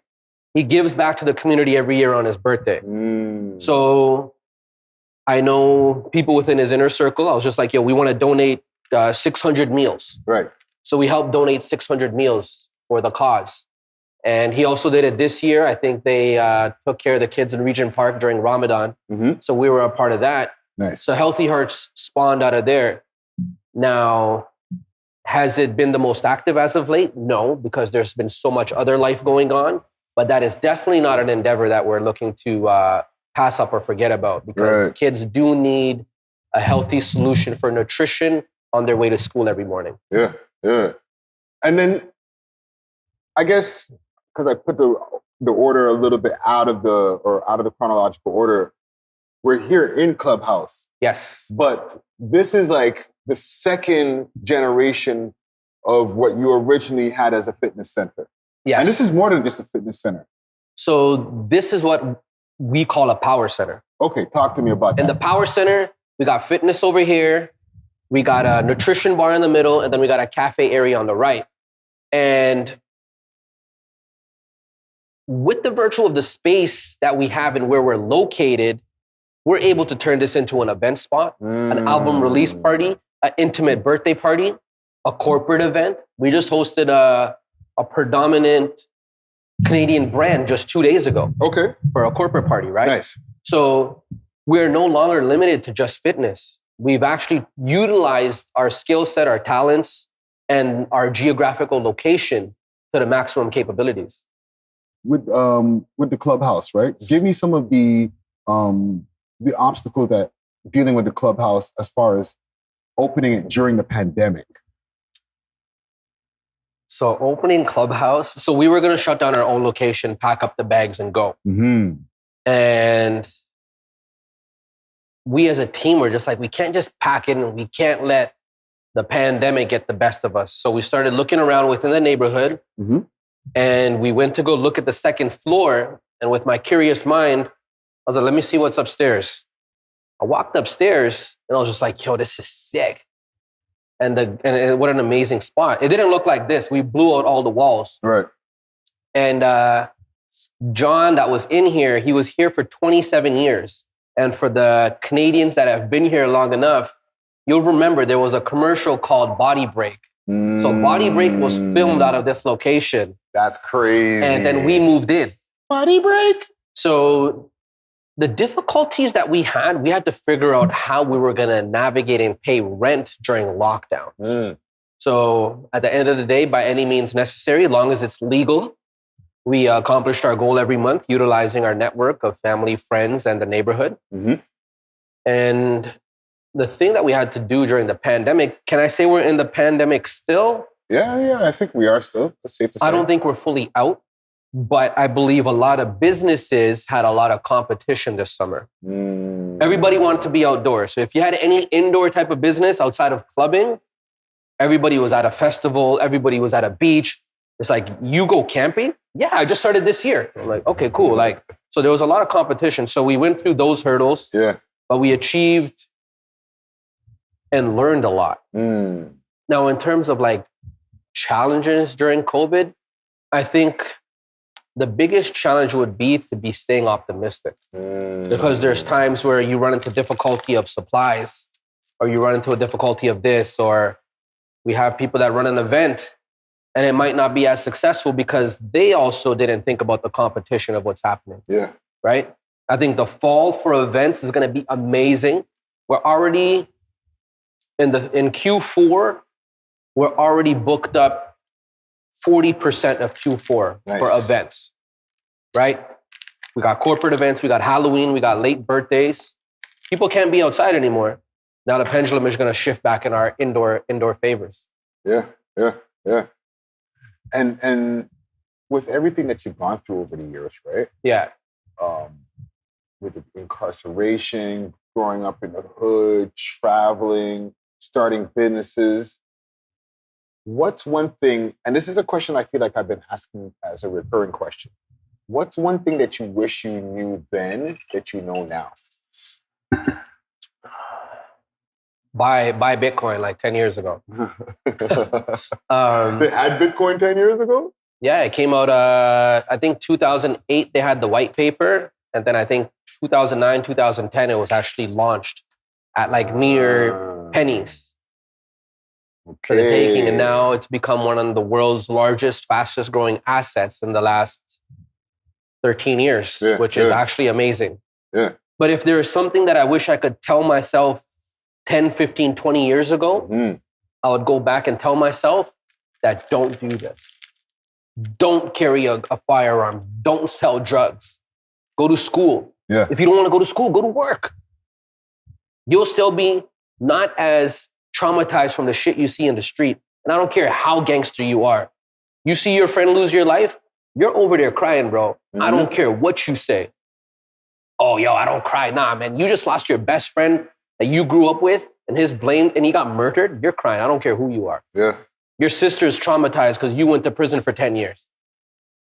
He gives back to the community every year on his birthday. So I know people within his inner circle. I was just like, yo, we want to donate 600 meals. Right. So we helped donate 600 meals for the cause. And he also did it this year. I think they took care of the kids in Regent Park during Ramadan. So we were a part of that. Nice. So Healthy Hearts spawned out of there. Now, has it been the most active as of late? No, because there's been so much other life going on. But that is definitely not an endeavor that we're looking to pass up or forget about, because kids do need a healthy solution for nutrition on their way to school every morning. Yeah, yeah. And then I guess because I put the order a little bit out of the chronological order, we're here in Clubhouse. Yes. But this is like the second generation of what you originally had as a fitness center. Yes. And this is more than just a fitness center. So this is what we call a power center. Okay, talk to me about that. In the power center, we got fitness over here. We got a nutrition bar in the middle, and then we got a cafe area on the right. And with the virtue of the space that we have and where we're located, we're able to turn this into an event spot, an album release party, an intimate birthday party, a corporate event. We just hosted a predominant Canadian brand just 2 days ago. Okay. For a corporate party, right? Nice. So we're no longer limited to just fitness. We've actually utilized our skill set, our talents, and our geographical location to the maximum capabilities. With the Clubhouse, right? Give me some of the obstacle that dealing with the Clubhouse as far as opening it during the pandemic. So opening Clubhouse, so we were going to shut down our own location, pack up the bags and go. Mm-hmm. And we as a team were just like, we can't just pack in, we can't let the pandemic get the best of us. So we started looking around within the neighborhood, and we went to go look at the second floor. And with my curious mind, I was like, let me see what's upstairs. I walked upstairs and I was just like, yo, this is sick. And what an amazing spot. It didn't look like this. We blew out all the walls. Right. And John that was in here, he was here for 27 years. And for the Canadians that have been here long enough, you'll remember there was a commercial called Body Break. So Body Break was filmed out of this location. That's crazy. And then we moved in. Body Break? So the difficulties that we had to figure out how we were going to navigate and pay rent during lockdown. So at the end of the day, by any means necessary, as long as it's legal, we accomplished our goal every month, utilizing our network of family, friends, and the neighborhood. And the thing that we had to do during the pandemic, can I say we're in the pandemic still? Yeah, I think we are still. It's safe to say. I don't think we're fully out, but I believe a lot of businesses had a lot of competition this summer. Everybody wanted to be outdoors. So if you had any indoor type of business outside of clubbing, everybody was at a festival, everybody was at a beach. It's like, you go camping? Yeah, I just started this year. I'm like, okay, cool. So there was a lot of competition. So we went through those hurdles, but we achieved and learned a lot. Now, in terms of challenges during COVID, I think the biggest challenge would be to be staying optimistic, because there's times where you run into difficulty of supplies, or you run into a difficulty of this, or we have people that run an event and it might not be as successful because they also didn't think about the competition of what's happening. Yeah. Right? I think the fall for events is going to be amazing. We're already in Q4, we're already booked up 40% of Q4 for events, right? We got corporate events, we got Halloween, we got late birthdays. People can't be outside anymore. Now the pendulum is going to shift back in our indoor favors. Yeah. And with everything that you've gone through over the years, right? Yeah. With the incarceration, growing up in the hood, traveling, starting businesses. What's one thing, and this is a question I feel like I've been asking as a recurring question. What's one thing that you wish you knew then that you know now? Buy Bitcoin 10 years ago. They had Bitcoin 10 years ago? Yeah, it came out, I think 2008, they had the white paper. And then I think 2009, 2010, it was actually launched at near pennies. For the taking. And now it's become one of the world's largest, fastest growing assets in the last 13 years, which is actually amazing. Yeah. But if there is something that I wish I could tell myself 10, 15, 20 years ago, I would go back and tell myself that don't do this. Don't carry a firearm. Don't sell drugs. Go to school. Yeah. If you don't want to go to school, go to work. You'll still be not as traumatized from the shit you see in the street. And I don't care how gangster you are. You see your friend lose your life, you're over there crying, bro. Mm-hmm. I don't care what you say. Oh, yo, I don't cry. Nah, man, you just lost your best friend that you grew up with and his blamed and he got murdered. You're crying. I don't care who you are. Yeah. Your sister's traumatized because you went to prison for 10 years.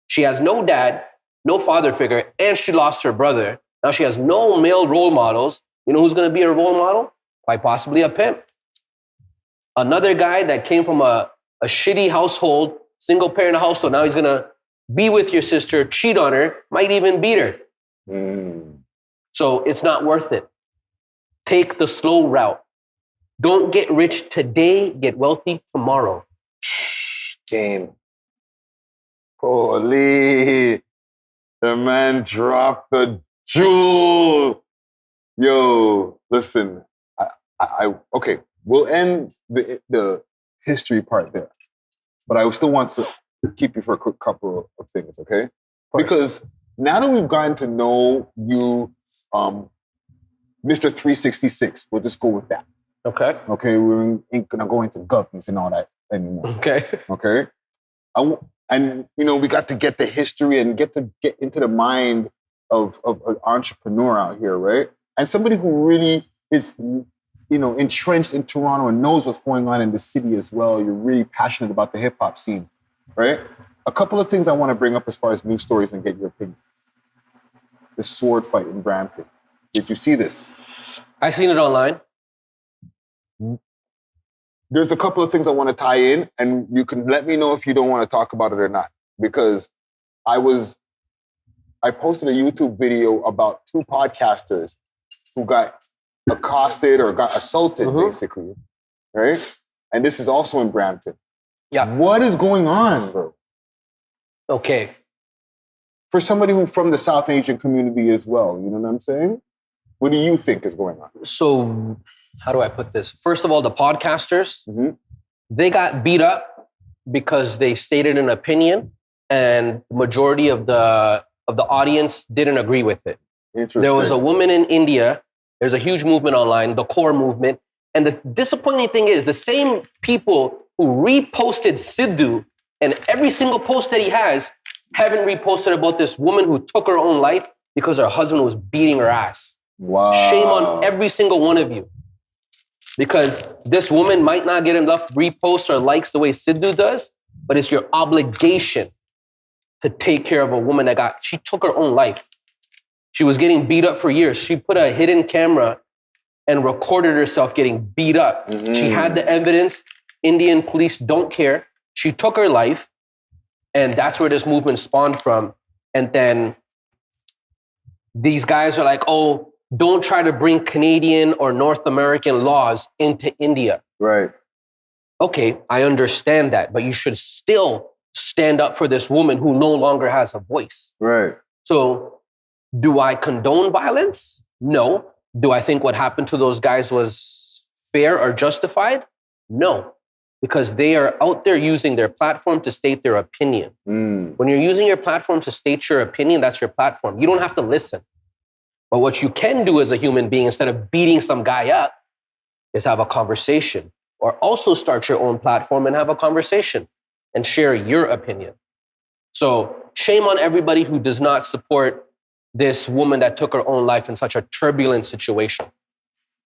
She has no dad, no father figure, and she lost her brother. Now she has no male role models. You know who's going to be her role model? Quite possibly a pimp. Another guy that came from a shitty household, single parent household. Now he's going to be with your sister, cheat on her, might even beat her. So it's not worth it. Take the slow route. Don't get rich today, get wealthy tomorrow. Game. Holy. The man dropped the jewel. Yo, listen. Okay, we'll end the history part there. But I still want to keep you for a quick couple of things, okay? Because now that we've gotten to know you, Mr. 366, we'll just go with that. Okay. Okay, we ain't gonna go into governments and all that anymore. Okay. Okay. And you know, we got to get the history and get into the mind of an entrepreneur out here, right? And somebody who really is, you know, entrenched in Toronto and knows what's going on in the city as well. You're really passionate about the hip hop scene, right? A couple of things I want to bring up as far as news stories and get your opinion. The sword fight in Brampton. Did you see this? I seen it online. There's a couple of things I want to tie in, and you can let me know if you don't want to talk about it or not. Because I posted a YouTube video about two podcasters who got accosted or got assaulted, basically, right? And this is also in Brampton. Yeah. What is going on, bro? Okay. For somebody who's from the South Asian community as well, you know what I'm saying? What do you think is going on? So, how do I put this? First of all, the podcasters, they got beat up because they stated an opinion and the majority of the audience didn't agree with it. Interesting. There was a woman in India. There's a huge movement online, the core movement. And the disappointing thing is the same people who reposted Sidhu and every single post that he has haven't reposted about this woman who took her own life because her husband was beating her ass. Wow. Shame on every single one of you. Because this woman might not get enough reposts or likes the way Sidhu does, but it's your obligation to take care of a woman she took her own life. She was getting beat up for years. She put a hidden camera and recorded herself getting beat up. She had the evidence. Indian police don't care. She took her life, and that's where this movement spawned from. And then these guys are like, oh, don't try to bring Canadian or North American laws into India. Right. Okay, I understand that, but you should still stand up for this woman who no longer has a voice. Right. So, do I condone violence? No. Do I think what happened to those guys was fair or justified? No. Because they are out there using their platform to state their opinion. When you're using your platform to state your opinion, that's your platform. You don't have to listen. But what you can do as a human being, instead of beating some guy up, is have a conversation. Or also start your own platform and have a conversation and share your opinion. So shame on everybody who does not support this woman that took her own life in such a turbulent situation.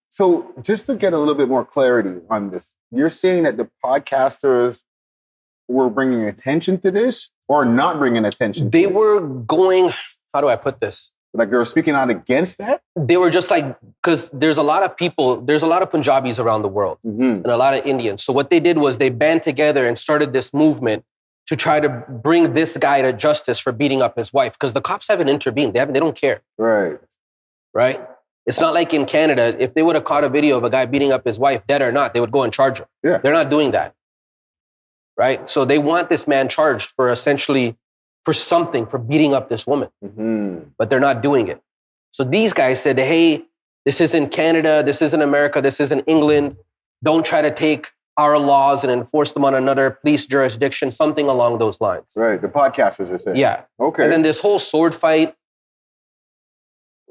So just to get a little bit more clarity on this, you're saying that the podcasters were bringing attention to this or not bringing attention to it? They were going, how do I put this? Like they were speaking out against that? They were just like, because there's a lot of people, there's a lot of Punjabis around the world and a lot of Indians. So what they did was they band together and started this movement to try to bring this guy to justice for beating up his wife, because the cops haven't intervened. They don't care. Right. Right? It's not like in Canada, if they would have caught a video of a guy beating up his wife, dead or not, they would go and charge him. Yeah. They're not doing that. Right? So they want this man charged for essentially, for something, for beating up this woman. But they're not doing it. So these guys said, hey, this isn't Canada, this isn't America, this isn't England. Don't try to take our laws and enforce them on another police jurisdiction, something along those lines. Right, the podcasters are saying. Yeah. Okay. And then this whole sword fight,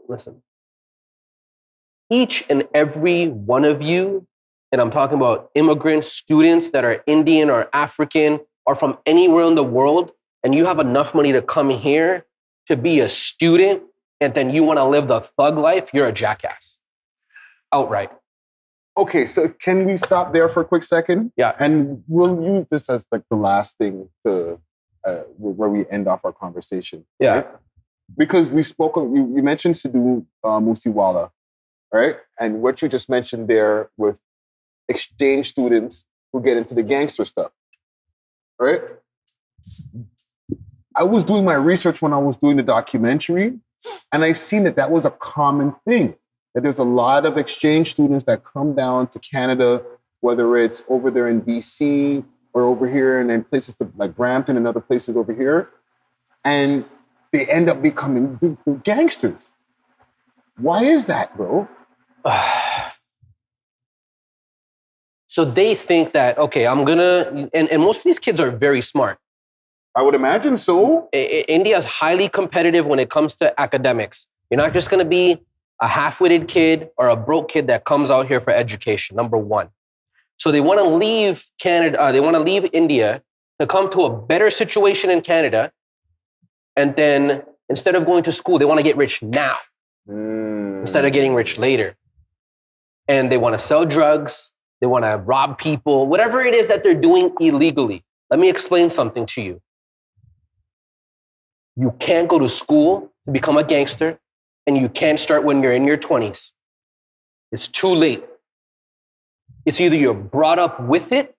listen, each and every one of you and I'm talking about immigrant students that are Indian or African or from anywhere in the world, and you have enough money to come here to be a student, and then you want to live the thug life, you're a jackass. Outright. Okay, so can we stop there for a quick second? Yeah. And we'll use this as like the last thing to where we end off our conversation. Yeah. Right? Because we spoke, you mentioned Sidhu Musiwala, right? And what you just mentioned there with exchange students who get into the gangster stuff, right? I was doing my research when I was doing the documentary, and I seen that was a common thing. That there's a lot of exchange students that come down to Canada, whether it's over there in BC or over here and in places like Brampton and other places over here, and they end up becoming gangsters. Why is that, bro? So they think that, okay, I'm gonna, and most of these kids are very smart. I would imagine so. India is highly competitive when it comes to academics. You're not just gonna be a half-witted kid or a broke kid that comes out here for education, number one. So they want to leave Canada, they want to leave India to come to a better situation in Canada. And then instead of going to school, they want to get rich now instead of getting rich later. And they want to sell drugs. They want to rob people, whatever it is that they're doing illegally. Let me explain something to you. You can't go to school to become a gangster. And you can't start when you're in your 20s. It's too late. It's either you're brought up with it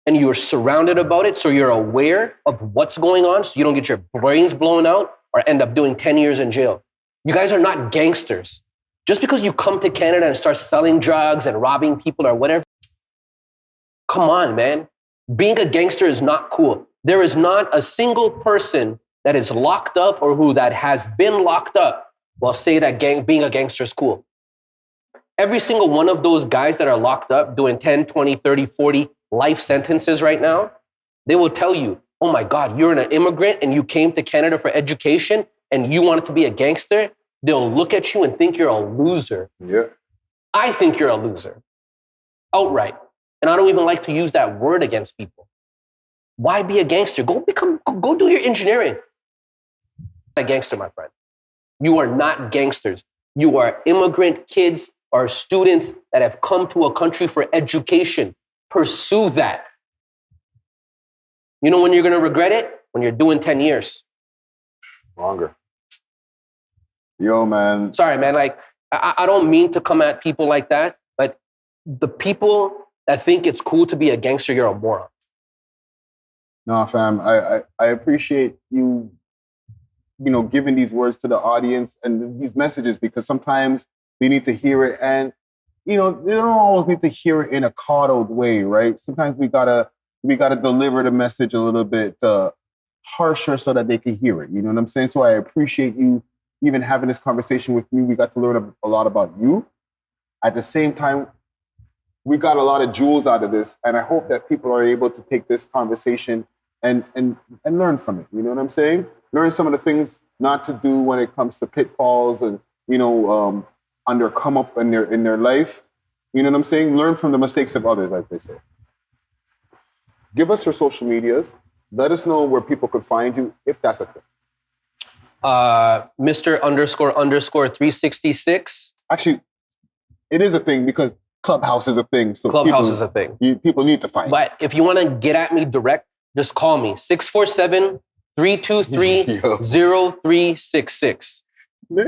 and you're surrounded about it, so you're aware of what's going on, so you don't get your brains blown out or end up doing 10 years in jail. You guys are not gangsters. Just because you come to Canada and start selling drugs and robbing people or whatever, come on, man. Being a gangster is not cool. There is not a single person that is locked up or that has been locked up will say that being a gangster is cool. Every single one of those guys that are locked up doing 10, 20, 30, 40 life sentences right now, they will tell you, oh my God, you're an immigrant and you came to Canada for education and you wanted to be a gangster. They'll look at you and think you're a loser. Yeah. I think you're a loser. Outright. And I don't even like to use that word against people. Why be a gangster? Go do your engineering. A gangster, my friend. You are not gangsters. You are immigrant kids or students that have come to a country for education. Pursue that. You know when you're going to regret it? When you're doing 10 years. Longer. Yo, man. Sorry, man. Like, I don't mean to come at people like that, but the people that think it's cool to be a gangster, you're a moron. No, fam. I appreciate you giving these words to the audience and these messages, because sometimes they need to hear it, and they don't always need to hear it in a coddled way, right? Sometimes we gotta deliver the message a little bit harsher so that they can hear it. You know what I'm saying? So I appreciate you even having this conversation with me. We got to learn a lot about you. At the same time, we got a lot of jewels out of this, and I hope that people are able to take this conversation and learn from it. You know what I'm saying? Learn some of the things not to do when it comes to pitfalls and, under come up in their life. You know what I'm saying? Learn from the mistakes of others, like they say. Give us your social medias. Let us know where people could find you, if that's a thing. Mr__366. Actually, it is a thing because Clubhouse is a thing. So Clubhouse is a thing. People need to find it. But if you want to get at me direct, just call me 647-323-0366.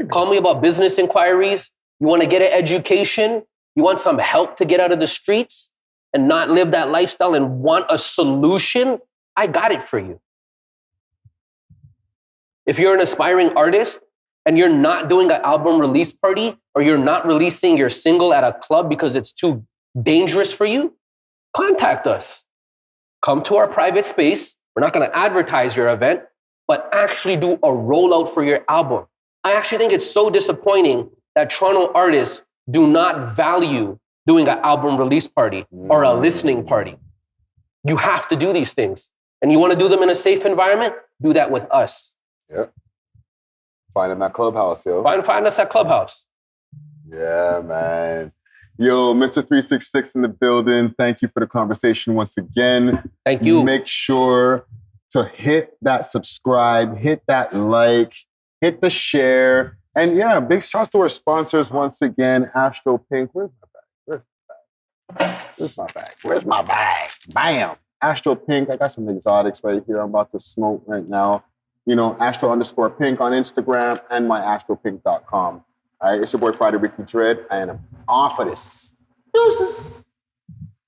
Call me about business inquiries. You want to get an education? You want some help to get out of the streets and not live that lifestyle and want a solution? I got it for you. If you're an aspiring artist and you're not doing an album release party, or you're not releasing your single at a club because it's too dangerous for you, contact us. Come to our private space. We're not going to advertise your event, but actually do a rollout for your album. I actually think it's so disappointing that Toronto artists do not value doing an album release party or a listening party. You have to do these things. And you want to do them in a safe environment? Do that with us. Yeah. Find them at Clubhouse, yo. Find us at Clubhouse. Yeah, man. Yo, Mr. 366 in the building. Thank you for the conversation once again. Thank you. Make sure to hit that subscribe, hit that like, hit the share. And yeah, big shouts to our sponsors once again. Astro Pink. Where's my bag? Where's my bag? Where's my bag? Bam. Astro Pink. I got some exotics right here I'm about to smoke right now. You know, Astro_Pink on Instagram and myastropink.com. All right, it's your boy Friday Ricky Dred, and I'm off of this. Deuces.